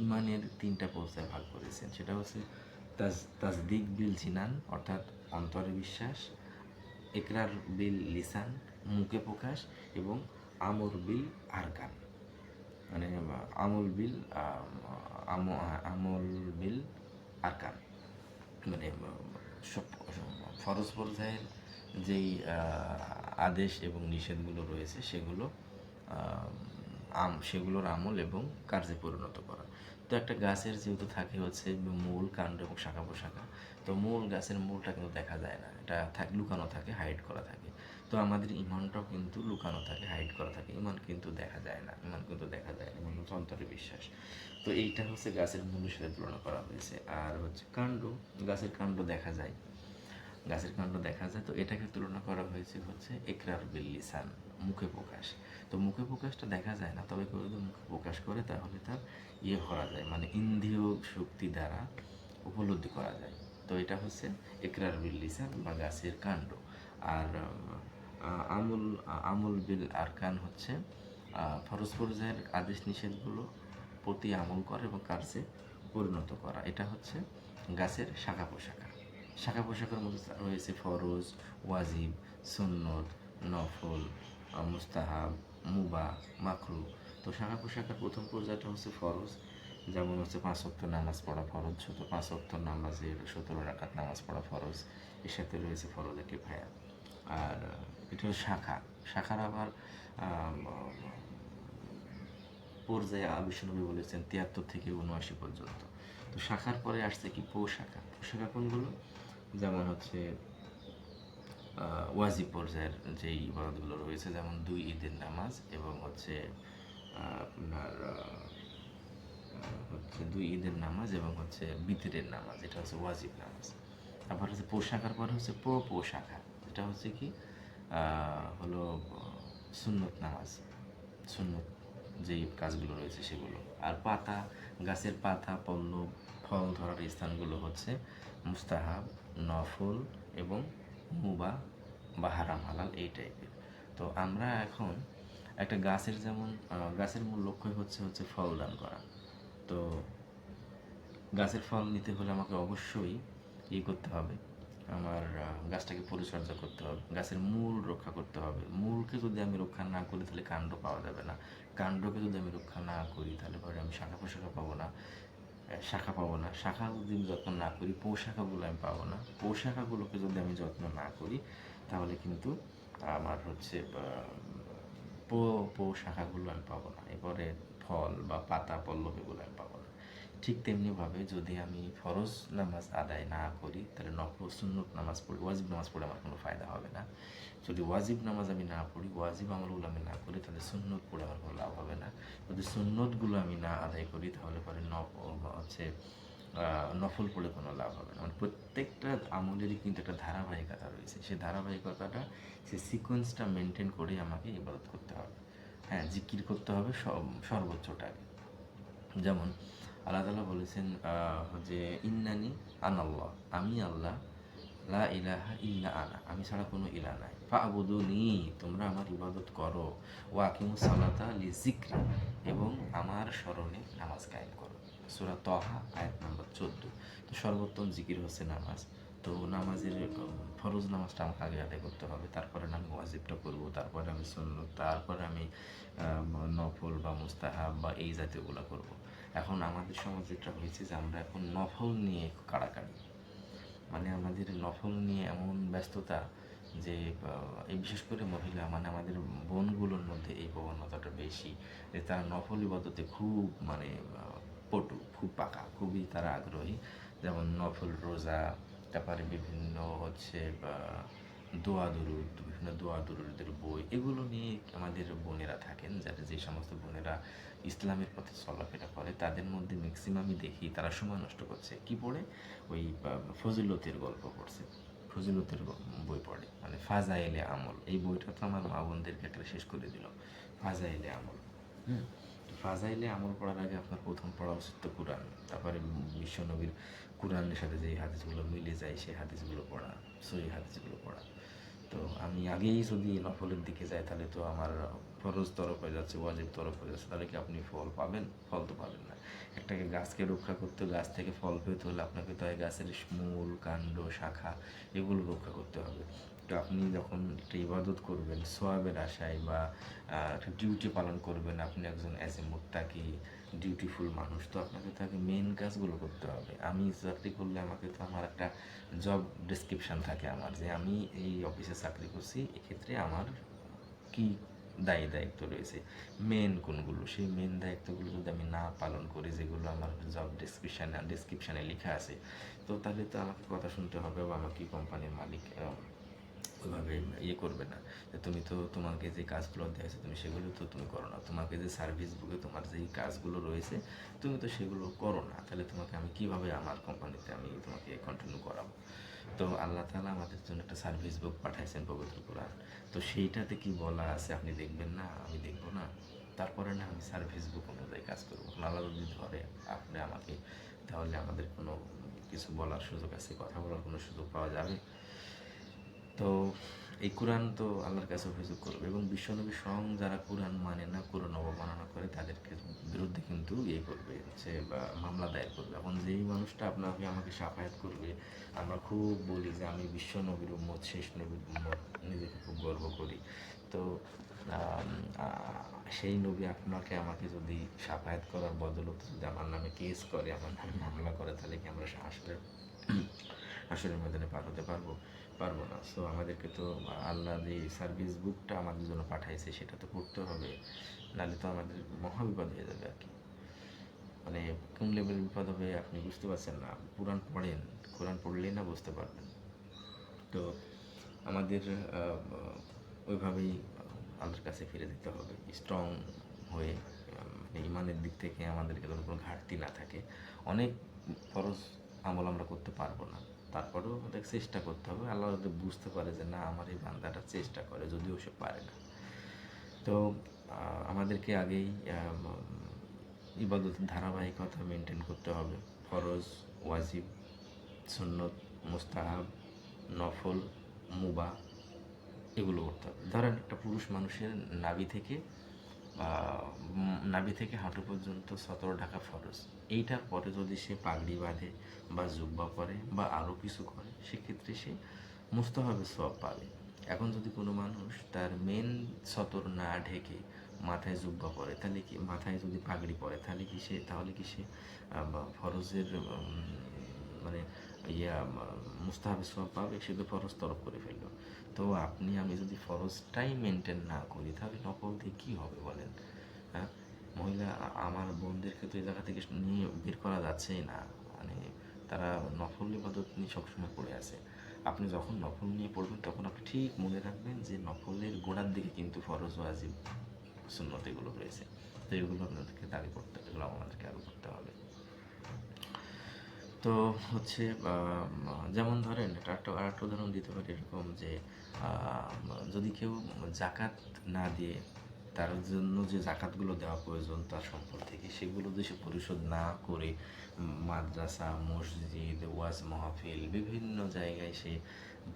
ইমানের 3টা পর্যায়ে ভাগ করেছেন। সেটা হচ্ছে তাসদিক বিল জিনান, অর্থাৎ অন্তরে বিশ্বাস, ইকরার বিল লিসান, মুখে প্রকাশ, এবং আমর বিল আরকান, মানে আমল বিল আরকান, মানে সব ফরজ পর্যায়ের যেই আদেশ এবং নিষেধগুলো রয়েছে সেগুলো সেগুলোর আমল এবং কার্যে পরিণত করা। তো একটা গাছের যেহেতু থাকে হচ্ছে মূল, কাণ্ড এবং শাখা প্রশাখা, তো মূল গাছের মূলটা কিন্তু দেখা যায় না, এটা লুকানো থাকে, হাইড করা থাকে। তো আমাদের ইমানটাও কিন্তু লুকানো থাকে, হাইড করা থাকে, ইমান কিন্তু দেখা যায় না, ইমান হচ্ছে অন্তরে বিশ্বাস। তো এইটা হচ্ছে গাছের মূলের সাথে তুলনা করা হয়েছে। আর হচ্ছে কাণ্ড, গাছের কাণ্ড দেখা যায়, তো এটাকে তুলনা করা হয়েছে হচ্ছে ইকরার বিল লিসান, মুখে প্রকাশ। তো মুখে প্রকাশটা দেখা যায় না, তবে কেউ যদি মুখে প্রকাশ করে তাহলে তার করা যায়, মানে ইন্দ্রিয় শক্তি দ্বারা উপলব্ধি করা যায়। তো এটা হচ্ছে ইকরার বিল লিসান বা গাছের কাণ্ড। আর আমল আমল বিল আরকান হচ্ছে ফরজ পর্যায়ের আদেশ নিষেধগুলো প্রতি আমল করা এবং কার্যে পরিণত করা। এটা হচ্ছে গাছের শাখা প্রশাখা। শাখা পোশাকের মধ্যে রয়েছে ফরজ, ওয়াজিব, সুন্নত, নফল, মুস্তাহাব, মুবা, মাকরু। তো শাখা পোশাকের প্রথম পর্যায়টা হচ্ছে ফরজ, যেমন হচ্ছে 5 ওয়াক্ত নামাজ পড়া ফরজ, 5 ওয়াক্ত নামাজের 17 রাকাত নামাজ পড়া ফরজ। এর সাথে রয়েছে ফরজে কিফায়া। আর এটা হচ্ছে শাখার আবার পর্যায়ে বিশ্বনবী বলেছেন 73 থেকে 79 পর্যন্ত। তো শাখার পরে আসছে কি পৌশাখা কোনগুলো? যেমন হচ্ছে ওয়াজিব পর্যায়ের যেই ইবাদতগুলো রয়েছে, যেমন 2 ঈদের নামাজ এবং হচ্ছে আপনার হচ্ছে 2 ঈদের নামাজ এবং হচ্ছে বিতরের নামাজ, এটা হচ্ছে ওয়াজিব নামাজ। আবার হচ্ছে পোশাকার পরে হচ্ছে পোশাখা, এটা হচ্ছে কি হলো সুন্নত নামাজ, সুন্নত যেই কাজগুলো রয়েছে সেগুলো। আর গাছের পাতা, পল্লব, ফল ধরার স্থানগুলো হচ্ছে মুস্তাহাব, নফল এবং মুবা বা হারাম হালাল এই টাইপের। তো আমরা এখন একটা গাছের যেমন গাছের মূল লক্ষ্যই হচ্ছে ফল দান করা। তো গাছের ফল নিতে হলে আমাকে অবশ্যই করতে হবে, আমার গাছটাকে পরিচর্যা করতে হবে, গাছের মূল রক্ষা করতে হবে। মূলকে যদি আমি রক্ষা না করি তাহলে কাণ্ড পাওয়া যাবে না, কাণ্ডকে যদি আমি রক্ষা না করি তাহলে পরে আমি শাখা প্রশাখা পাবো না, শাখা যদি আমি যত্ন না করি পৌশাখাগুলো আমি পাবো না, পৌশাখাগুলোকে যদি আমি যত্ন না করি তাহলে কিন্তু আমার হচ্ছে শাখাগুলো আমি পাবো না, এরপরে ফল বা পাতা পল্লব এগুলো আমি পাবো না। ঠিক তেমনিভাবে যদি আমি ফরজ নামাজ আদায় না করি তাহলে নফল সুন্নত নামাজ পড়ি, ওয়াজিব নামাজ পড়ে আমার কোনো ফায়দা হবে না। যদি ওয়াজিব নামাজ আমি না পড়ি, ওয়াজিব আমলগুলো আমি না করি, তাহলে সুন্নত পড়ে আমার কোনো লাভ হবে না। যদি সুন্নতগুলো আমি না আদায় করি তাহলে পরে নফল পড়ে কোনো লাভ হবে না। মানে প্রত্যেকটা আমলেরই কিন্তু একটা ধারাবাহিকতা রয়েছে, সেই ধারাবাহিকতাটা, সেই সিকোয়েন্সটা মেনটেন করে আমাকে ইবাদত করতে হবে। হ্যাঁ, জিকির করতে হবে সর্বোচ্চটাকে। যেমন আল্লাহ তাআলা বলেছেন যে ইন্নানি আনাল্লাহ, আমি আল্লাহ, লা ইলাহা ইল্লা আনা, আমি ছাড়া কোনো ইলাহ নাই, ফা'বুদুনি, তোমরা আমার ইবাদত করো, ওয়া আকিমুস সালাতা লিযিকরি, এবং আমার স্মরণে নামাজ কায়েম করো। সূরা তাহা আয়াত নম্বর 14। তো সর্বোত্তম জিকির হচ্ছে নামাজ। তো নামাজের ফরজ নামাজটা আমাকে আগে আদায় করতে হবে, তারপরে আমি ওয়াজিবটা করবো, তারপরে আমি সুন্নত, তারপরে আমি নফল বা মুস্তাহাব বা এই জাতীয়গুলো করব। এখন আমাদের সমাজ যেটা হয়েছে যে আমরা এখন নফল নিয়ে কাড়াকাড়ি, মানে আমাদের নফল নিয়ে এমন ব্যস্ততা যে এই বিশেষ করে মহিলা, মানে আমাদের বোনগুলোর মধ্যে এই প্রবণতাটা বেশি যে তারা নফল ইবাদতে খুব মানে পটু, খুব পাকা, খুবই তারা আগ্রহী। যেমন নফল রোজা, তারপরে বিভিন্ন হচ্ছে বিভিন্ন দোয়া দুরুদের বই, এগুলো নিয়ে আমাদের বোনেরা থাকেন, যারা যে সমস্ত বোনেরা ইসলামের পথে চলাফেরা করে তাদের মধ্যে ম্যাক্সিমামই দেখি তারা সময় নষ্ট করছে কি পড়ে, ওই ফজিলতের গল্প পড়ছে, ফজিলতের বই পড়ে, মানে ফাজাইলে আমল। এই বইটা তো আমার মা বোনদেরকে একটা শেষ করে দিল, ফাজাইলে আমল। হুম, ফাজাইলে আমল পড়ার আগে আপনার প্রথম পড়া উচিত তো কোরআন, তারপরে বিশ্বনবীর কোরআনের সাথে যে হাদিসগুলো মিলে যায় সেই হাদিসগুলো পড়া, সহি হাদিসগুলো পড়া। তো আমি আগেই যদি নফলের দিকে যাই তাহলে তো আমার ফরজ তরফ হয়ে যাচ্ছে, ওয়াজিব তরফ হয়ে যাচ্ছে, তাহলে কি আপনি ফল পাবেন? ফল তো পাবেন না। একটাকে গাছকে রক্ষা করতে, গাছ থেকে ফল পেতে হলে আপনাকে তো গাছের মূল, কাণ্ড, শাখা এগুলো রক্ষা করতে হবে। তো আপনি যখন একটা ইবাদত করবেন সোয়াবের আশায় বা একটা ডিউটি পালন করবেন, আপনি একজন অ্যাজ এ মুত্তাকি, ডিউটিফুল মানুষ, তো আপনাকে তো আগে মেন কাজগুলো করতে হবে। আমি চাকরি করলে আমাকে তো আমার একটা জব ডেসক্রিপশান থাকে আমার, যে আমি এই অফিসে চাকরি করছি, এক্ষেত্রে আমার কী দায়িত্ব রয়েছে, মেন কোনগুলো, সেই মেন দায়িত্বগুলো যদি আমি না পালন করি, যেগুলো আমার জব ডেসক্রিপশানে লেখা আছে, তো তাহলে তো আমাকে কথা শুনতে হবে, বা আমাকে কোম্পানির মালিক ওইভাবে করবে না, যে তুমি তো, তোমাকে যে কাজগুলো দেওয়া হয়েছে তুমি সেগুলো তো তুমি করো না, তোমাকে যে সার্ভিস বুকে তোমার যেই কাজগুলো রয়েছে তুমি তো সেগুলো করো না, তাহলে তোমাকে আমি কীভাবে আমার কোম্পানিতে আমি তোমাকে কন্টিনিউ করাবো। তো আল্লাহ তাআলা আমাদের জন্য একটা সার্ভিস বুক পাঠাইছেন, পবিত্র কোরআন। তো সেইটাতে কি বলা আছে আপনি দেখবেন না, আমি দেখবো না? তারপরে না আমি সার্ভিস বুক অনুযায়ী কাজ করবো। আল্লাহ যদি ধরে আপনি আমাকে, তাহলে আমাদের কোনো কিছু বলার সুযোগ আছে, কথা বলার কোনো সুযোগ পাওয়া যাবে? তো এই কোরআন তো আল্লাহর কাছে অভিযোগ করবে, এবং বিশ্বনবী স্বয়ং যারা কোরআন মানে না, কোরআন অবমাননা করে, তাদেরকে বিরুদ্ধে কিন্তু করবে, হচ্ছে বা মামলা দায়ের করবে। এখন যেই মানুষটা আপনাকে আমাকে সাফায়াত করবে, আমরা খুব বলি যে আমি বিশ্বনবীর উম্মত, শেষ নবীর উম্মত, নিজেকে খুব গর্ব করি। তো সেই নবী আপনাকে আমাকে যদি সাফায়াত করার বদলতে যদি আমার নামে কেস করে, আমার নামে মামলা করে, তাহলে কি আমরা আসলে ময়দানে পার হতে পারবো না। সো আমাদেরকে তো আল্লাহ যে সার্ভিস বুকটা আমাদের জন্য পাঠাইছে সেটা তো পড়তে হবে, নাহলে তো আমাদের মহাবিপদ হয়ে যাবে আর কি। মানে কোন লেভেলের বিপদ হবে আপনি বুঝতে পারছেন না। কোরআন পড়েন, কোরআন পড়লেই না বুঝতে পারবেন। তো আমাদের ওইভাবেই আল্লাহর কাছে ফিরে দিতে হবে, স্ট্রং হয়ে, মানে ইমানের দিক থেকে আমাদেরকে যেন কোনো ঘাটতি না থাকে। অনেক ফরজ আমল আমরা করতে পারবো না, তারপরেও আমাদের চেষ্টা করতে হবে। আল্লাহ যদি বুঝতে পারে যে না আমার এই বান্দাটা চেষ্টা করে, যদিও সে পারে না, তো আমাদেরকে আগেই ইবাদতের ধারাবাহিকতা মেনটেন করতে হবে। ফরজ, ওয়াজিব, সুন্নত, মুস্তাহাব, নফল, মুবাহ, এগুলো করতে হবে। ধরেন একটা পুরুষ মানুষের নাভি থেকে হাঁটু পর্যন্ত সতর ঢাকা ফরজ, এইটার পরে যদি সে পাগড়ি বাঁধে বা জুব্বা পরে বা আরও কিছু করে, সেক্ষেত্রে সে মুস্তাহাবে সওয়াব পাবে। এখন যদি কোনো মানুষ তার মেন সতর না ঢেকে মাথায় জুব্বা পরে, তাহলে কি, মাথায় যদি পাগড়ি পরে, তাহলে কি সে ফরজের মানে মুস্তাহাবে সওয়াব পাবে? সে তো ফরজ তরক করে ফেললো। তো আপনি আমি যদি ফরজটাই মেনটেন না করি, তাহলে নকল দিয়ে কী হবে বলেন? হ্যাঁ, মহিলা আমার বোনদেরকে তো এই জায়গা থেকে নিয়ে বের করা যাচ্ছেই না, মানে তারা নফল ইবাদত নিয়ে সবসময় পড়ে আছে। আপনি যখন নফল নিয়ে পড়বেন, তখন আপনি ঠিক মনে রাখবেন যে নফলের গোড়ার দিকে কিন্তু ফরজ, ওয়াজিব, সুন্নত এগুলো রয়েছে। তো এগুলো আপনাদেরকে দাবি করতে হবে, এগুলো আমাদেরকে আরও করতে হবে। তো হচ্ছে যেমন ধরেন আরেকটা উদাহরণ দিতে পারি এরকম, যে যদি কেউ জাকাত না দিয়ে, তার জন্য যে জাকাতগুলো দেওয়া প্রয়োজন তার সম্পদ থেকে, সেগুলো যদি সে পরিশোধ না করে মাদ্রাসা, মসজিদ, ওয়াজ মাহফিল, বিভিন্ন জায়গায় সে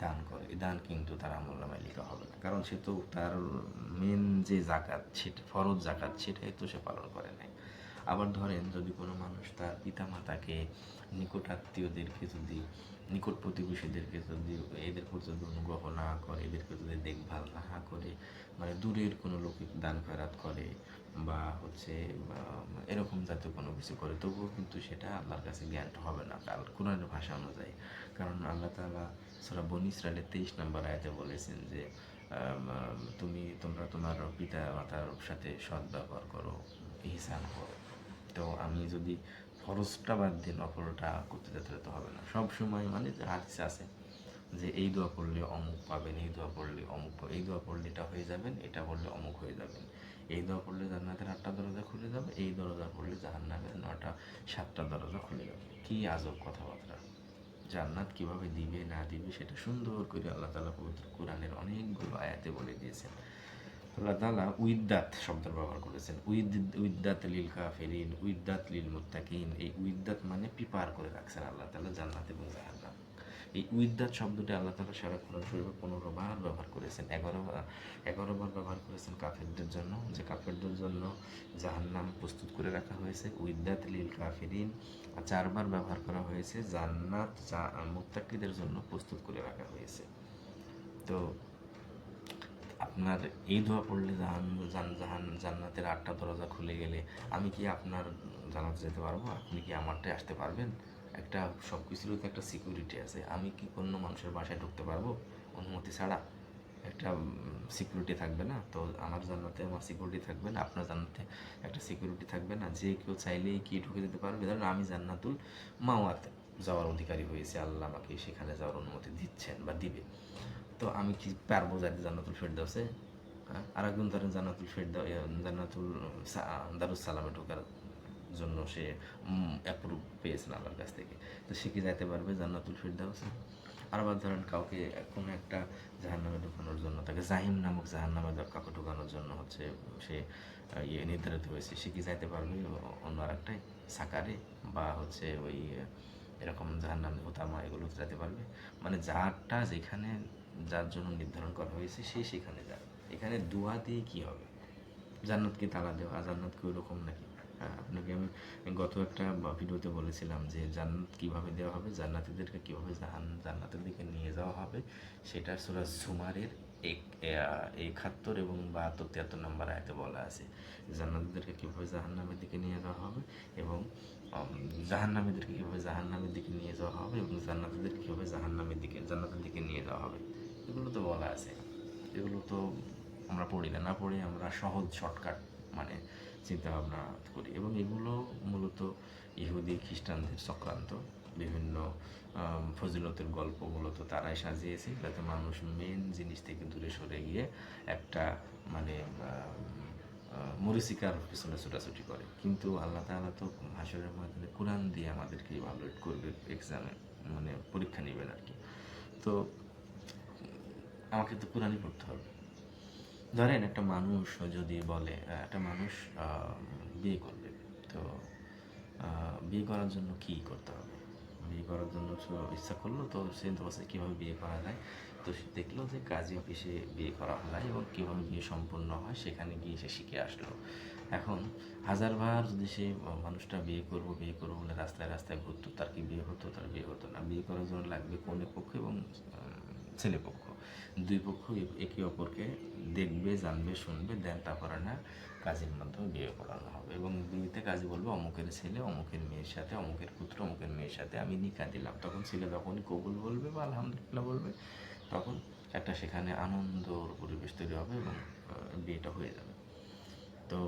দান করে, দান কিন্তু তার আমলনামায় লেখা হবে না, কারণ সে তো তার মেন যে জাকাত, সেটা ফরজ জাকাত, সেটাই তো সে পালন করে নাই। আবার ধরেন যদি কোনো মানুষ তার পিতামাতাকে, নিকট আত্মীয়দেরকে যদি, নিকট প্রতিবেশীদেরকে যদি, এদের প্রতি যদি অনুগ্রহ না করে, এদেরকে যদি দেখভাল না করে, মানে দূরের কোনো লোক দান খয়রাত করে, বা হচ্ছে এরকম জাতীয় কোনো কিছু করে, তবুও কিন্তু সেটা আল্লাহর কাছে জ্ঞানটা হবে না কোরআনের ভাষা অনুযায়ী। কারণ আল্লাহ তাআলা সূরা বনী ইসরাঈলের 23 নম্বর আয়াতে বলেছেন যে তোমরা তোমার পিতা মাতার সাথে সৎ ব্যবহার করো, ইহসান করো। তো আমি যদি ফরজটা বাদ দিয়ে নফলটা করতে যেতে তো হবে না সব সময়, মানে হাদিসে আছে যে এই দোয়া পড়লে অমুক পাবেন, এই দোয়া পড়লে অমুক পাবেন, এই দোয়া পড়লে এটা হয়ে যাবেন, এটা পড়লে অমুক হয়ে যাবেন, এই দোয়া পড়লে জান্নাতের 8টা দরজা খুলে যাবে, এই দরজা পড়লে জাহান্নামের 7টা দরজা খুলে যাবে। কি আজব কথাবার্তা! জান্নাত কিভাবে দিবে না দিবে সেটা সুন্দর করে আল্লাহ তাআলা পবিত্র কোরআনের অনেকগুলো আয়াতে বলে দিয়েছেন। আল্লাহ তাআলা উইদ্দাত শব্দের ব্যবহার করেছেন, উইদ্দাত লিল কাফিরিন, উইদ্দাত লিল মুত্তাকিন। এই উইদ্দাত মানে প্রিপার করে রাখছেন আল্লাহ তাআলা জান্নাত এবং জাহান্নাম। এই উইদ্দাত শব্দটি আল্লাহ তাআলা সারা কোরআন শরীফে 15 বার ব্যবহার করেছেন। 11 বার ব্যবহার করেছেন কাফেরদের জন্য, যে কাফেরদের জন্য জাহান্নাম প্রস্তুত করে রাখা হয়েছে, উইদ্দাত লিল কাফিরিন। আর 4 বার ব্যবহার করা হয়েছে জান্নাত মুত্তাকিদের জন্য প্রস্তুত করে রাখা হয়েছে। তো আপনার এই দোয়া পড়লে জান্নাতের 8টা দরজা খুলে গেলে আমি কি আপনার জান্নাতে যেতে পারবো? আপনি কি আমারটায় আসতে পারবেন? একটা সব কিছুরই তো একটা সিকিউরিটি আছে। আমি কি কোনো মানুষের বাসায় ঢুকতে পারবো অনুমতি ছাড়া? একটা সিকিউরিটি থাকবে না? তো আমার জান্নাতে আমার সিকিউরিটি থাকবে না? আপনার জান্নাতে একটা সিকিউরিটি থাকবে না? যে কেউ চাইলেই কি ঢুকে যেতে পারবে? ধরুন আমি জান্নাতুল মাওয়াতে যাওয়ার অধিকারী হয়েছে, আল্লাহ আমাকে সেখানে যাওয়ার অনুমতি দিচ্ছেন বা দিবে। তো আমি কি পারবো যাইতে জান্নাতুল ফেরদাউসে? হ্যাঁ, আর একজন ধরেন জান্নাতুল জান্নাতুল দারুস সালামে ঢোকার জন্য সে অ্যাপ্রুভ পেয়েছেন আল্লাহর কাছ থেকে, তো সে কি যাইতে পারবে জান্নাতুল ফেরদাউসে? আর আবার ধরেন কাউকে কোনো একটা জাহান্নামে ঢোকানোর জন্য, তাকে জাহিম নামক জাহান্নামে কাউকে ঢোকানোর জন্য হচ্ছে সে নির্ধারিত হয়েছে, সে কি যাইতে পারবে অন্য আর একটাই সাকারে বা হচ্ছে ওই এরকম জাহান্নাম হুতামা এগুলো যেতে পারবে? মানে যারটা যেখানে যার জন্য নির্ধারণ করা হয়েছে সে সেখানে যাবে। এখানে দোয়া দিয়ে কী হবে? জান্নাতকে তালা দেওয়া, জান্নাত কি ওরকম নাকি? হ্যাঁ, আপনাকে আমি গত একটা ভিডিওতে বলেছিলাম যে জান্নাত কীভাবে দেওয়া হবে, জান্নাতীদেরকে কীভাবে জান্নাতের দিকে নিয়ে যাওয়া হবে, সেটা সূরা জুমারের 71 এবং 72-73 নম্বর আয়াতে বলা আছে। জান্নাতীদেরকে কীভাবে জাহান্নামের দিকে নিয়ে যাওয়া হবে এবং জাহান্নামীদেরকে কীভাবে জাহান্নামের দিকে নিয়ে যাওয়া হবে এবং জান্নাতীদেরকে কীভাবে জান্নাতের দিকে নিয়ে যাওয়া হবে, এগুলো তো বলা আছে। এগুলো তো আমরা পড়ি না, না পড়ে আমরা সহজ শর্টকাট মানে চিন্তা ভাবনা করি, এবং এগুলো মূলত ইহুদি খ্রিস্টানদের চক্রান্ত। বিভিন্ন ফজিলতের গল্প মূলত তারাই সাজিয়েছে যাতে মানুষ মেন জিনিস থেকে দূরে সরে গিয়ে একটা মানে মরিচিকার পিছনে ছোটাছুটি করে। কিন্তু আল্লাহ তাআলা তো হাসরের ময়দানে কোরআন দিয়ে আমাদেরকে ইভালুয়েট করবে, এক্সামে মানে পরীক্ষা নেবেন আর কি। তো আমাকে তো কোরআনই পড়তে হবে। ধরেন একটা মানুষ যদি বলে, একটা মানুষ বিয়ে করবে, তো বিয়ে করার জন্য কী করতে হবে? বিয়ে করার জন্য ইচ্ছা করলো, তো সে বলছে কীভাবে বিয়ে করা যায়, তো সে দেখলো যে কাজী অফিসে বিয়ে করা যায় এবং কীভাবে বিয়ে সম্পূর্ণ হয় সেখানে গিয়ে সে শিখে আসলো। এখন হাজারবার যদি সে মানুষটা বিয়ে করবো বলে রাস্তায় রাস্তায় ঘুরতো, তার কি বিয়ে হতো? তার বিয়ে হতো না। বিয়ে করার জন্য লাগবে কনে পক্ষ এবং ছেলে পক্ষ, দুই পক্ষ একে অপরকে দেখবে, জানবে, শুনবে, দেন তারপরে না কাজীর মাধ্যমে বিয়ে করানো হবে এবং বিয়েতে কাজী বলবে অমুকের ছেলে অমুকের মেয়ের সাথে, অমুকের পুত্র অমুকের মেয়ের সাথে আমি নিকাহ দিলাম। তখন ছেলে যখনই কবুল বলবে বা আলহামদুলিল্লাহ বলবে, তখন একটা সেখানে আনন্দর পরিবেশ তৈরি হবে এবং বিয়েটা হয়ে যাবে। তো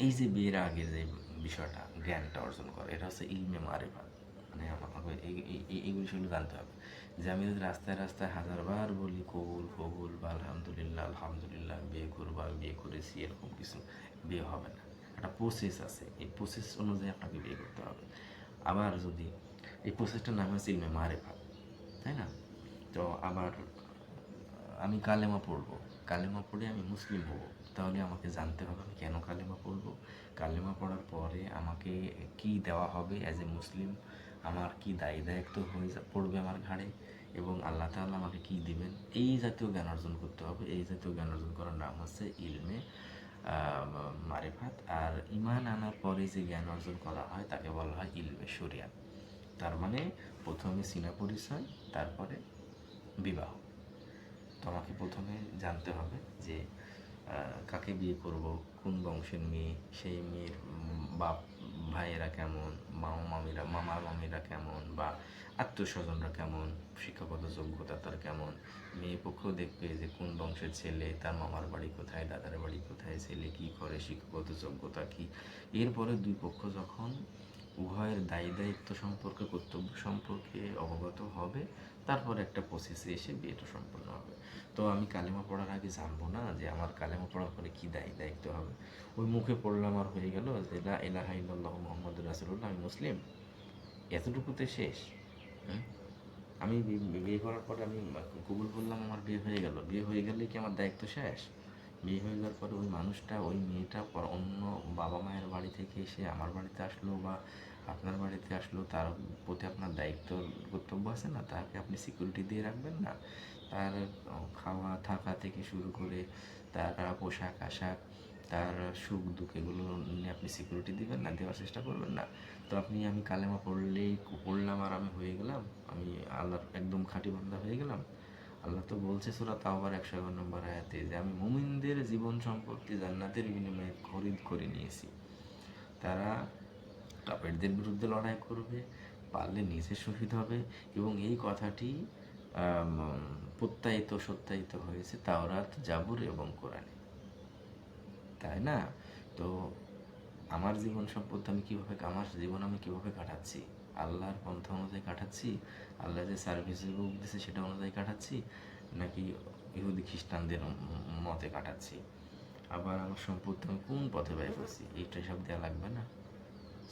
এই যে বিয়ের আগে যে বিষয়টা, জ্ঞানটা অর্জন করা, এটা হচ্ছে ইলমে মারিফাত। মানে আমাকে এই বিষয়গুলো জানতে হবে যে আমি যদি রাস্তায় রাস্তায় হাজারবার বলি কবুল কবুল বা আলহামদুলিল্লাহ আলহামদুলিল্লাহ, বিয়ে করবো, আমি বিয়ে করেছি, এরকম কিছু বিয়ে হবে না। একটা প্রসেস আছে, এই প্রসেস অনুযায়ী আপনাকে বিয়ে করতে হবে। আবার যদি এই প্রসেসটার নাম হচ্ছে ইলমে মারিফাত, তাই না? তো আবার আমি কালেমা পড়বো, কালেমা পড়ে আমি মুসলিম হব, তাহলে আমাকে জানতে হবে আমি কেন কালেমা পড়বো, কালেমা পড়ার পরে আমাকে কি দেওয়া হবে অ্যাজ এ মুসলিম, আমার কি দায়িত্ব পড়বে আমার ঘাড়ে, এবং আল্লাহ তাআলা আমাকে কি দিবেন, এই জাতীয় জ্ঞান অর্জন করতে হবে। এই জাতীয় জ্ঞান অর্জন করার নাম হচ্ছে ইলমে মারিফাত। আর ঈমান আনার পরে যে জ্ঞান অর্জন করা হয় তাকে বলা হয় ইলমে শরিয়াত। তার মানে প্রথমে সিনা পরিচয়, তারপরে বিবাহ। তো আমাকে প্রথমে জানতে হবে যে কাকে বিয়ে করব, কোন বংশের মেয়ে, সেই মেয়ের বাপ ভাইয়েরা কেমন, মামা মামিরা কেমন, বা আত্মীয় স্বজনরা কেমন, শিক্ষাগত যোগ্যতা তার কেমন, মেয়ে পক্ষ দেখবে যে কোন বংশের ছেলে, তার মামার বাড়ি কোথায়, দাদার বাড়ি কোথায়, ছেলে কী করে, শিক্ষাগত যোগ্যতা কী। এরপরে দুই পক্ষ যখন উভয়ের দায়িত্ব সম্পর্কে, কর্তব্য সম্পর্কে অবগত হবে, তারপর একটা প্রসেসে এসে বিয়েটা সম্পন্ন হবে। তো আমি কালেমা পড়ার আগে জানবো না যে আমার কালেমা পড়ার পরে কী দায়িত্ব হবে? ওই মুখে পড়লাম আর হয়ে গেল যে লা ইলাহা ইল্লাল্লাহু মুহাম্মাদুর রাসূলুল্লাহ, আমি মুসলিম, এতটুকুতে শেষ? আমি বিয়ে করার পরে আমি কবুল বললাম, আমার বিয়ে হয়ে গেল, বিয়ে হয়ে গেলে কি আমার দায়িত্ব শেষ? বিয়ে হয়ে যাওয়ার পরে ওই মানুষটা, ওই মেয়েটা অন্য বাবা মায়ের বাড়ি থেকে এসে আমার বাড়িতে আসলো বা আপনার বাড়িতে আসলো, তার প্রতি আপনার দায়িত্ব কর্তব্য আছে না? তাকে আপনি সিকিউরিটি দিয়ে রাখবেন না? তার খাওয়া থাকা থেকে শুরু করে তার পোশাক আশাক, তার সুখ দুঃখ, এগুলো নিয়ে আপনি সিকিউরিটি দিবেন না, দেওয়ার চেষ্টা করবেন না? তো আমি কালেমা পড়লাম আর আমি হয়ে গেলাম, আমি আল্লাহর একদম খাঁটি বান্দা হয়ে গেলাম, আল্লাহ তো বলছে সূরা তাওবার 111 নম্বর আয়াতে যে আমি মুমিনদের জীবন সম্পত্তি জান্নাতের বিনিময়ে খরিদ করে নিয়েছি। তারা কাফেরদের বিরুদ্ধে লড়াই করবে, পারলে নিজে শহীদ হবে, এবং এই কথাটি আম, প্রত্যায়িত সত্যায়িত হয়েছে তাওরাত, জাবুর এবং কোরআনে, তাই না? তো আমার জীবন সম্পদ আমি কীভাবে, আমার জীবন আমি কীভাবে কাটাচ্ছি? আল্লাহর পন্থা অনুযায়ী কাটাচ্ছি, আল্লাহ যে সার্ভিসের বুক দিছে সেটা অনুযায়ী কাটাচ্ছি, নাকি ইহুদি খ্রিস্টানদের মতে কাটাচ্ছি? আবার আমার সম্পদ আমি কোন পথে ব্যয় করছি, এইটা সব দেওয়া লাগবে না?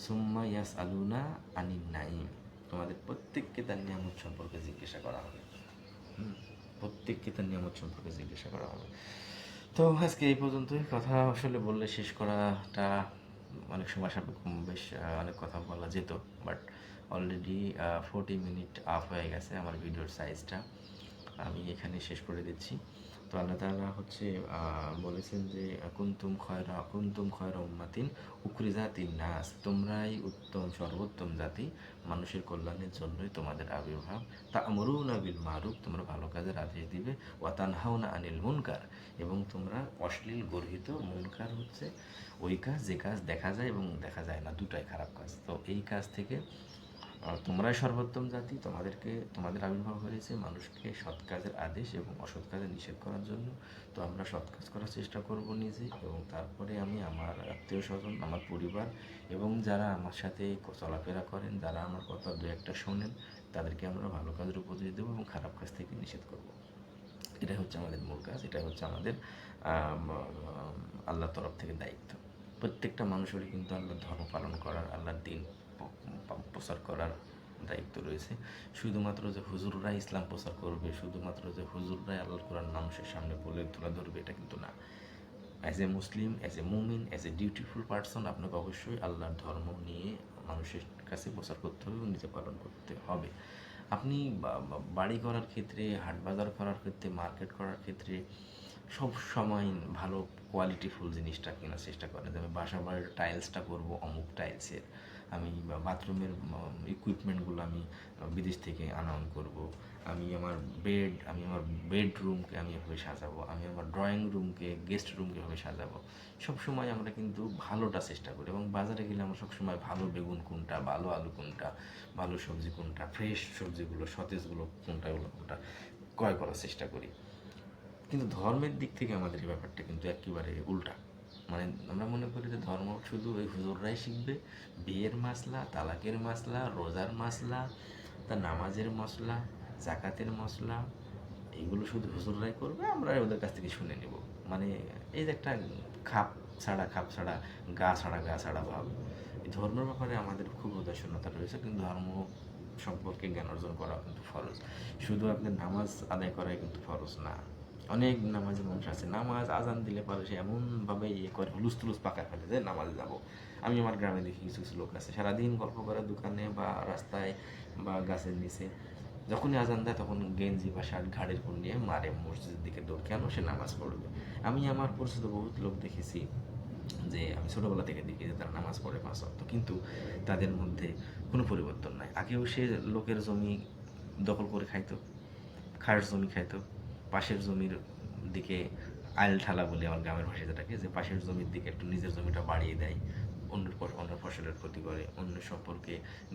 সুম্মা ইয়াস আলুনা আনিন নাইম, তোমাদের প্রত্যেককে তার নিয়ামত সম্পর্কে জিজ্ঞাসা করা হবে। প্রত্যেককে তার নিয়ামত সম্পর্কে জিজ্ঞাসা করা হবে। তো আজকে এই পর্যন্তই। কথা আসলে বললে শেষ করাটা অনেক সময় সাপেক্ষ, বেশ অনেক কথা বলা যেত, বাট অলরেডি 40 মিনিট আপ হয়ে গেছে আমার ভিডিওর সাইজটা, আমি এখানে শেষ করে দিচ্ছি। তো আল্লাহ তাআলা হচ্ছে বলেছেন যে কুনতুম খয়রা উম্মাতিন উখরিজাতিন নাস, তোমরাই উত্তম সর্বোত্তম জাতি, মানুষের কল্যাণের জন্যই তোমাদের আবির্ভাব। তা'মুরুনা বিল মারুফ, তোমরা ভালো কাজের আদেশ দিবে, ওয়া তানহাউনা আনিল মুনকার, এবং তোমরা অশ্লীল গর্হিত, মুনকার হচ্ছে ওই কাজ যে কাজ দেখা যায় এবং দেখা যায় না, দুটাই খারাপ কাজ, তো এই কাজ থেকে তোমরাই সর্বোত্তম জাতি, তোমাদের আবির্ভাব হয়েছে মানুষকে সৎ কাজের আদেশ এবং অসৎ কাজে নিষেধ করার জন্য। তো আমরা সৎ কাজ করার চেষ্টা করব নিজে, এবং তারপরে আমি আমার আত্মীয় স্বজন, আমার পরিবার, এবং যারা আমার সাথে চলাফেরা করেন, যারা আমার কথা দু একটা শোনেন, তাদেরকে আমরা ভালো কাজের উপদেশ দেবো এবং খারাপ কাজ থেকে নিষেধ করব। এটাই হচ্ছে আমাদের মূল কাজ, এটাই হচ্ছে আমাদের আল্লাহর তরফ থেকে দায়িত্ব। প্রত্যেকটা মানুষেরই কিন্তু আল্লাহর ধর্ম পালন করার, আল্লাহর দিন প্রচার করার দায়িত্ব রয়েছে। শুধুমাত্র যে হুজুররাই ইসলাম প্রচার করবে, শুধুমাত্র যে হুজুররাই আল্লাহর কোরআন মানুষের সামনে বলে তুলে ধরবে, এটা কিন্তু না। As a Muslim, as a মুমিন, অ্যাজ এ ডিউটিফুল পারসন, আপনাকে অবশ্যই আল্লাহর ধর্ম নিয়ে মানুষের কাছে প্রচার করতে হবে এবং নিজে পালন করতে হবে। আপনি বাড়ি করার ক্ষেত্রে, হাট বাজার করার ক্ষেত্রে, মার্কেট করার ক্ষেত্রে সব সময় ভালো কোয়ালিটিফুল জিনিসটা কেনার চেষ্টা করেন। যে আমি বাসা বাড়ির টাইলসটা করবো অমুক টাইলসের, আমি বাথরুমের ইকুইপমেন্টগুলো আমি বিদেশ থেকে আনাউন করব, আমি আমার বেডরুমকে আমি এভাবে সাজাবো, আমি আমার ড্রয়িং রুমকে, গেস্ট রুমকে এভাবে সাজাবো। সবসময় আমরা কিন্তু ভালোটা চেষ্টা করি, এবং বাজারে গেলে আমরা সবসময় ভালো বেগুন কোনটা, ভালো আলু কোনটা, ভালো সবজি কোনটা, ফ্রেশ সবজিগুলো, সতেজগুলো কোনটা ক্রয় করার চেষ্টা করি। কিন্তু ধর্মের দিক থেকে আমাদের এই ব্যাপারটা কিন্তু একেবারে উল্টা। মানে আমরা মনে করি যে ধর্ম শুধু ওই হুজুররাই শিখবে, বিয়ের মাসলা, তালাকের মাসলা, রোজার মাসলা, তার নামাজের মশলা, জাকাতের মশলা, এইগুলো শুধু হুজুররাই করবে, আমরা ওদের কাছ থেকে শুনে নেব। মানে এই যে একটা খাপ ছাড়া গা ছাড়া ভাব, এই ধর্মের ব্যাপারে আমাদের খুব উদাসীনতা রয়েছে। কিন্তু ধর্ম সম্পর্কে জ্ঞান অর্জন করা কিন্তু ফরজ, শুধু আপনার নামাজ আদায় করাই কিন্তু ফরজ না। অনেক নামাজি মানুষ আছে, নামাজ আজান দিলে পরে সে এমনভাবে করে হুলুস তুলুস পাকা ফেলে যে নামাজে যাব। আমি আমার গ্রামে দেখি কিছু কিছু লোক আছে সারাদিন গল্প করে দোকানে বা রাস্তায় বা গাছের নিচে, যখনই আজান দেয় তখন গেঞ্জি বা শার্ট ঘাড়ের উপর নিয়ে মারে মসজিদের দিকে দৌড়, কেন? সে নামাজ পড়বে। আমি আমার পরিচিত বহুত লোক দেখেছি, যে আমি ছোটোবেলা থেকে দেখি যে তারা নামাজ পড়ে 5 ওয়াক্ত, কিন্তু তাদের মধ্যে কোনো পরিবর্তন নাই। আগেও সে লোকের জমি দখল করে খাইতো, খাস জমি খাইতো, পাশের জমির দিকে আইল ঠালা বলে আমার গ্রামের ভাষায় যেটাকে, যে পাশের জমির দিকে একটু নিজের জমিটা বাড়িয়ে দেয়, অন্য ফসলের ক্ষতি করে, অন্য সম্পর্কে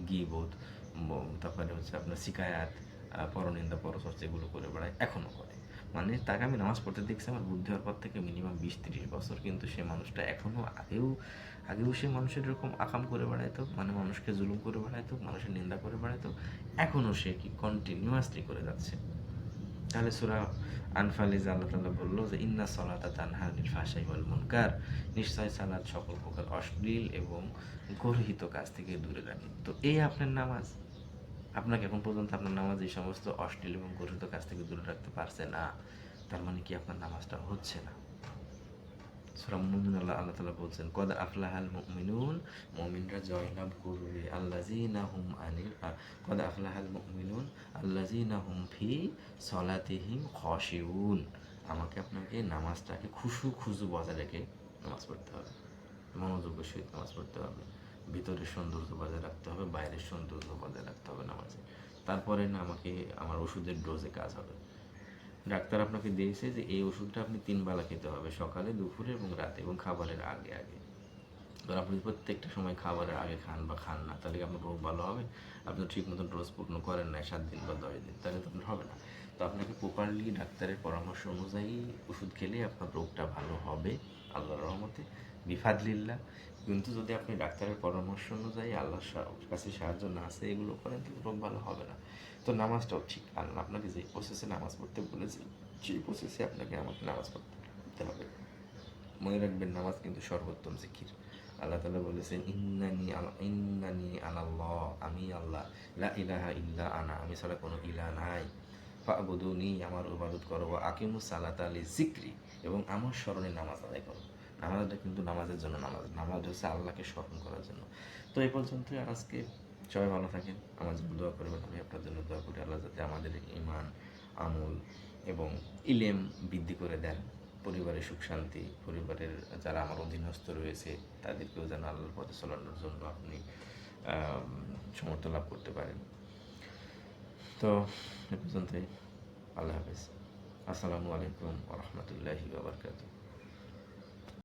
গিবত, তারপরে হচ্ছে আপনার শিকায়াত, পরনিন্দা পরচর্চা এগুলো করে বেড়ায়, এখনও করে। মানে তাকে আমি নামাজ পড়তে দেখছি আমার বুদ্ধি হওয়ার পর থেকে মিনিমাম 20-30 বছর, কিন্তু সে মানুষটা এখনও আগেও সে মানুষের এরকম আকাম করে বেড়াইতো, মানে মানুষকে জুলুম করে বেড়াইতো, মানুষের নিন্দা করে বেড়াইতো, এখনও সে কি কন্টিনিউয়াসলি করে যাচ্ছে। তাহলে সূরা আনফালে যে আল্লাহ তাআলা বলল যে ইন্না সলাতা তানহা আনিল ফাহশাই ওয়াল মুনকার, নিশ্চয় সালাত সকল প্রকার অশ্লীল এবং গর্হিত কাজ থেকে দূরে রাখে। তো এই আপনার নামাজ, আপনাকে এখন পর্যন্ত আপনার নামাজ এই সমস্ত অশ্লীল এবং গর্হিত কাজ থেকে দূরে রাখতে পারছে না, তার মানে কি আপনার নামাজটা হচ্ছে না? সূরা মুমিনুন আল্লাহ তাআলা বলছেন কদ আফলাহাল মুমিনুন, মুমিনরা জয়লাভ করবে, আল্লাযীনা হুম আনিল কদ আফলাহাল মুমিনুন আল্লাযীনা হুম ফি সলাতিহিম খাশিউন। আমাকে আপনাকে নামাজটাকে খুজু বজায় রেখে নামাজ পড়তে হবে, মনোযোগের সহিত নামাজ পড়তে হবে, ভিতরের সৌন্দর্য বজায় রাখতে হবে, বাইরের সৌন্দর্য বজায় রাখতে হবে নামাজে। তারপরে না আমাকে আমার ওষুধের ডোজে কাজ হবে। ডাক্তার আপনাকে দিয়েছে যে এই ওষুধটা আপনি 3 বেলা খেতে হবে, সকালে, দুপুরে এবং রাতে, এবং খাবারের আগে আগে। এবার আপনি প্রত্যেকটা সময় খাবারের আগে খান বা খান না, তাহলে কি আপনার রোগ ভালো হবে? আপনি ঠিক মতন ডোজ পূর্ণ করেন নাই 7 দিন বা 10 দিন, তাহলে তো আপনার হবে না। তো আপনাকে প্রপারলি ডাক্তারের পরামর্শ অনুযায়ী ওষুধ খেলে আপনার রোগটা ভালো হবে আল্লাহর রহমতে, বিফাদলিল্লাহ। কিন্তু যদি আপনি ডাক্তারের পরামর্শ অনুযায়ী আল্লাহর কাছে সাহায্য না আসে এগুলো করেন, তাহলে রোগ ভালো হবে না। তো নামাজটাও ঠিক, আল্লাহ আপনাকে যে প্রসেসে নামাজ পড়তে বলেছে সেই প্রসেসে আমাকে নামাজ পড়তে হবে। মনে রাখবেন, নামাজ কিন্তু সর্বোত্তম জিকির। আল্লাহ তাআলা বলেছেন, ইন্নানি আনাল্লাহ, আমি আল্লাহ, লা ইলাহা ইল্লা আনা, আমি ছাড়া কোনো ইলাহ নাই, ফা'বুদুনি, আমার ইবাদত করো, ওয়া আকিমুস সালাতা লিযিকরি, এবং আমার স্মরণে নামাজ আদায় করো। নামাজটা কিন্তু নামাজের জন্য নামাজ হচ্ছে আল্লাহকে স্মরণ করার জন্য। তো এই পর্যন্তই আজকে। সবাই ভালো থাকেন, আমার জন্য দোয়া করবেন, আমি আপনার জন্য দোয়া করি। আল্লাহ যাতে আমাদের ঈমান, আমল এবং ইলম বৃদ্ধি করে দেন। পরিবারের সুখ শান্তি, পরিবারের যারা আমার অধীনস্থ রয়েছে তাদেরকেও যেন আল্লাহর পথে চলানোর জন্য আপনি সমর্থন লাভ করতে পারেন। তো এ পর্যন্তই। আল্লাহ হাফেজ। আসসালামু আলাইকুম ওয়া রাহমাতুল্লাহি ওয়া বারাকাতুহু।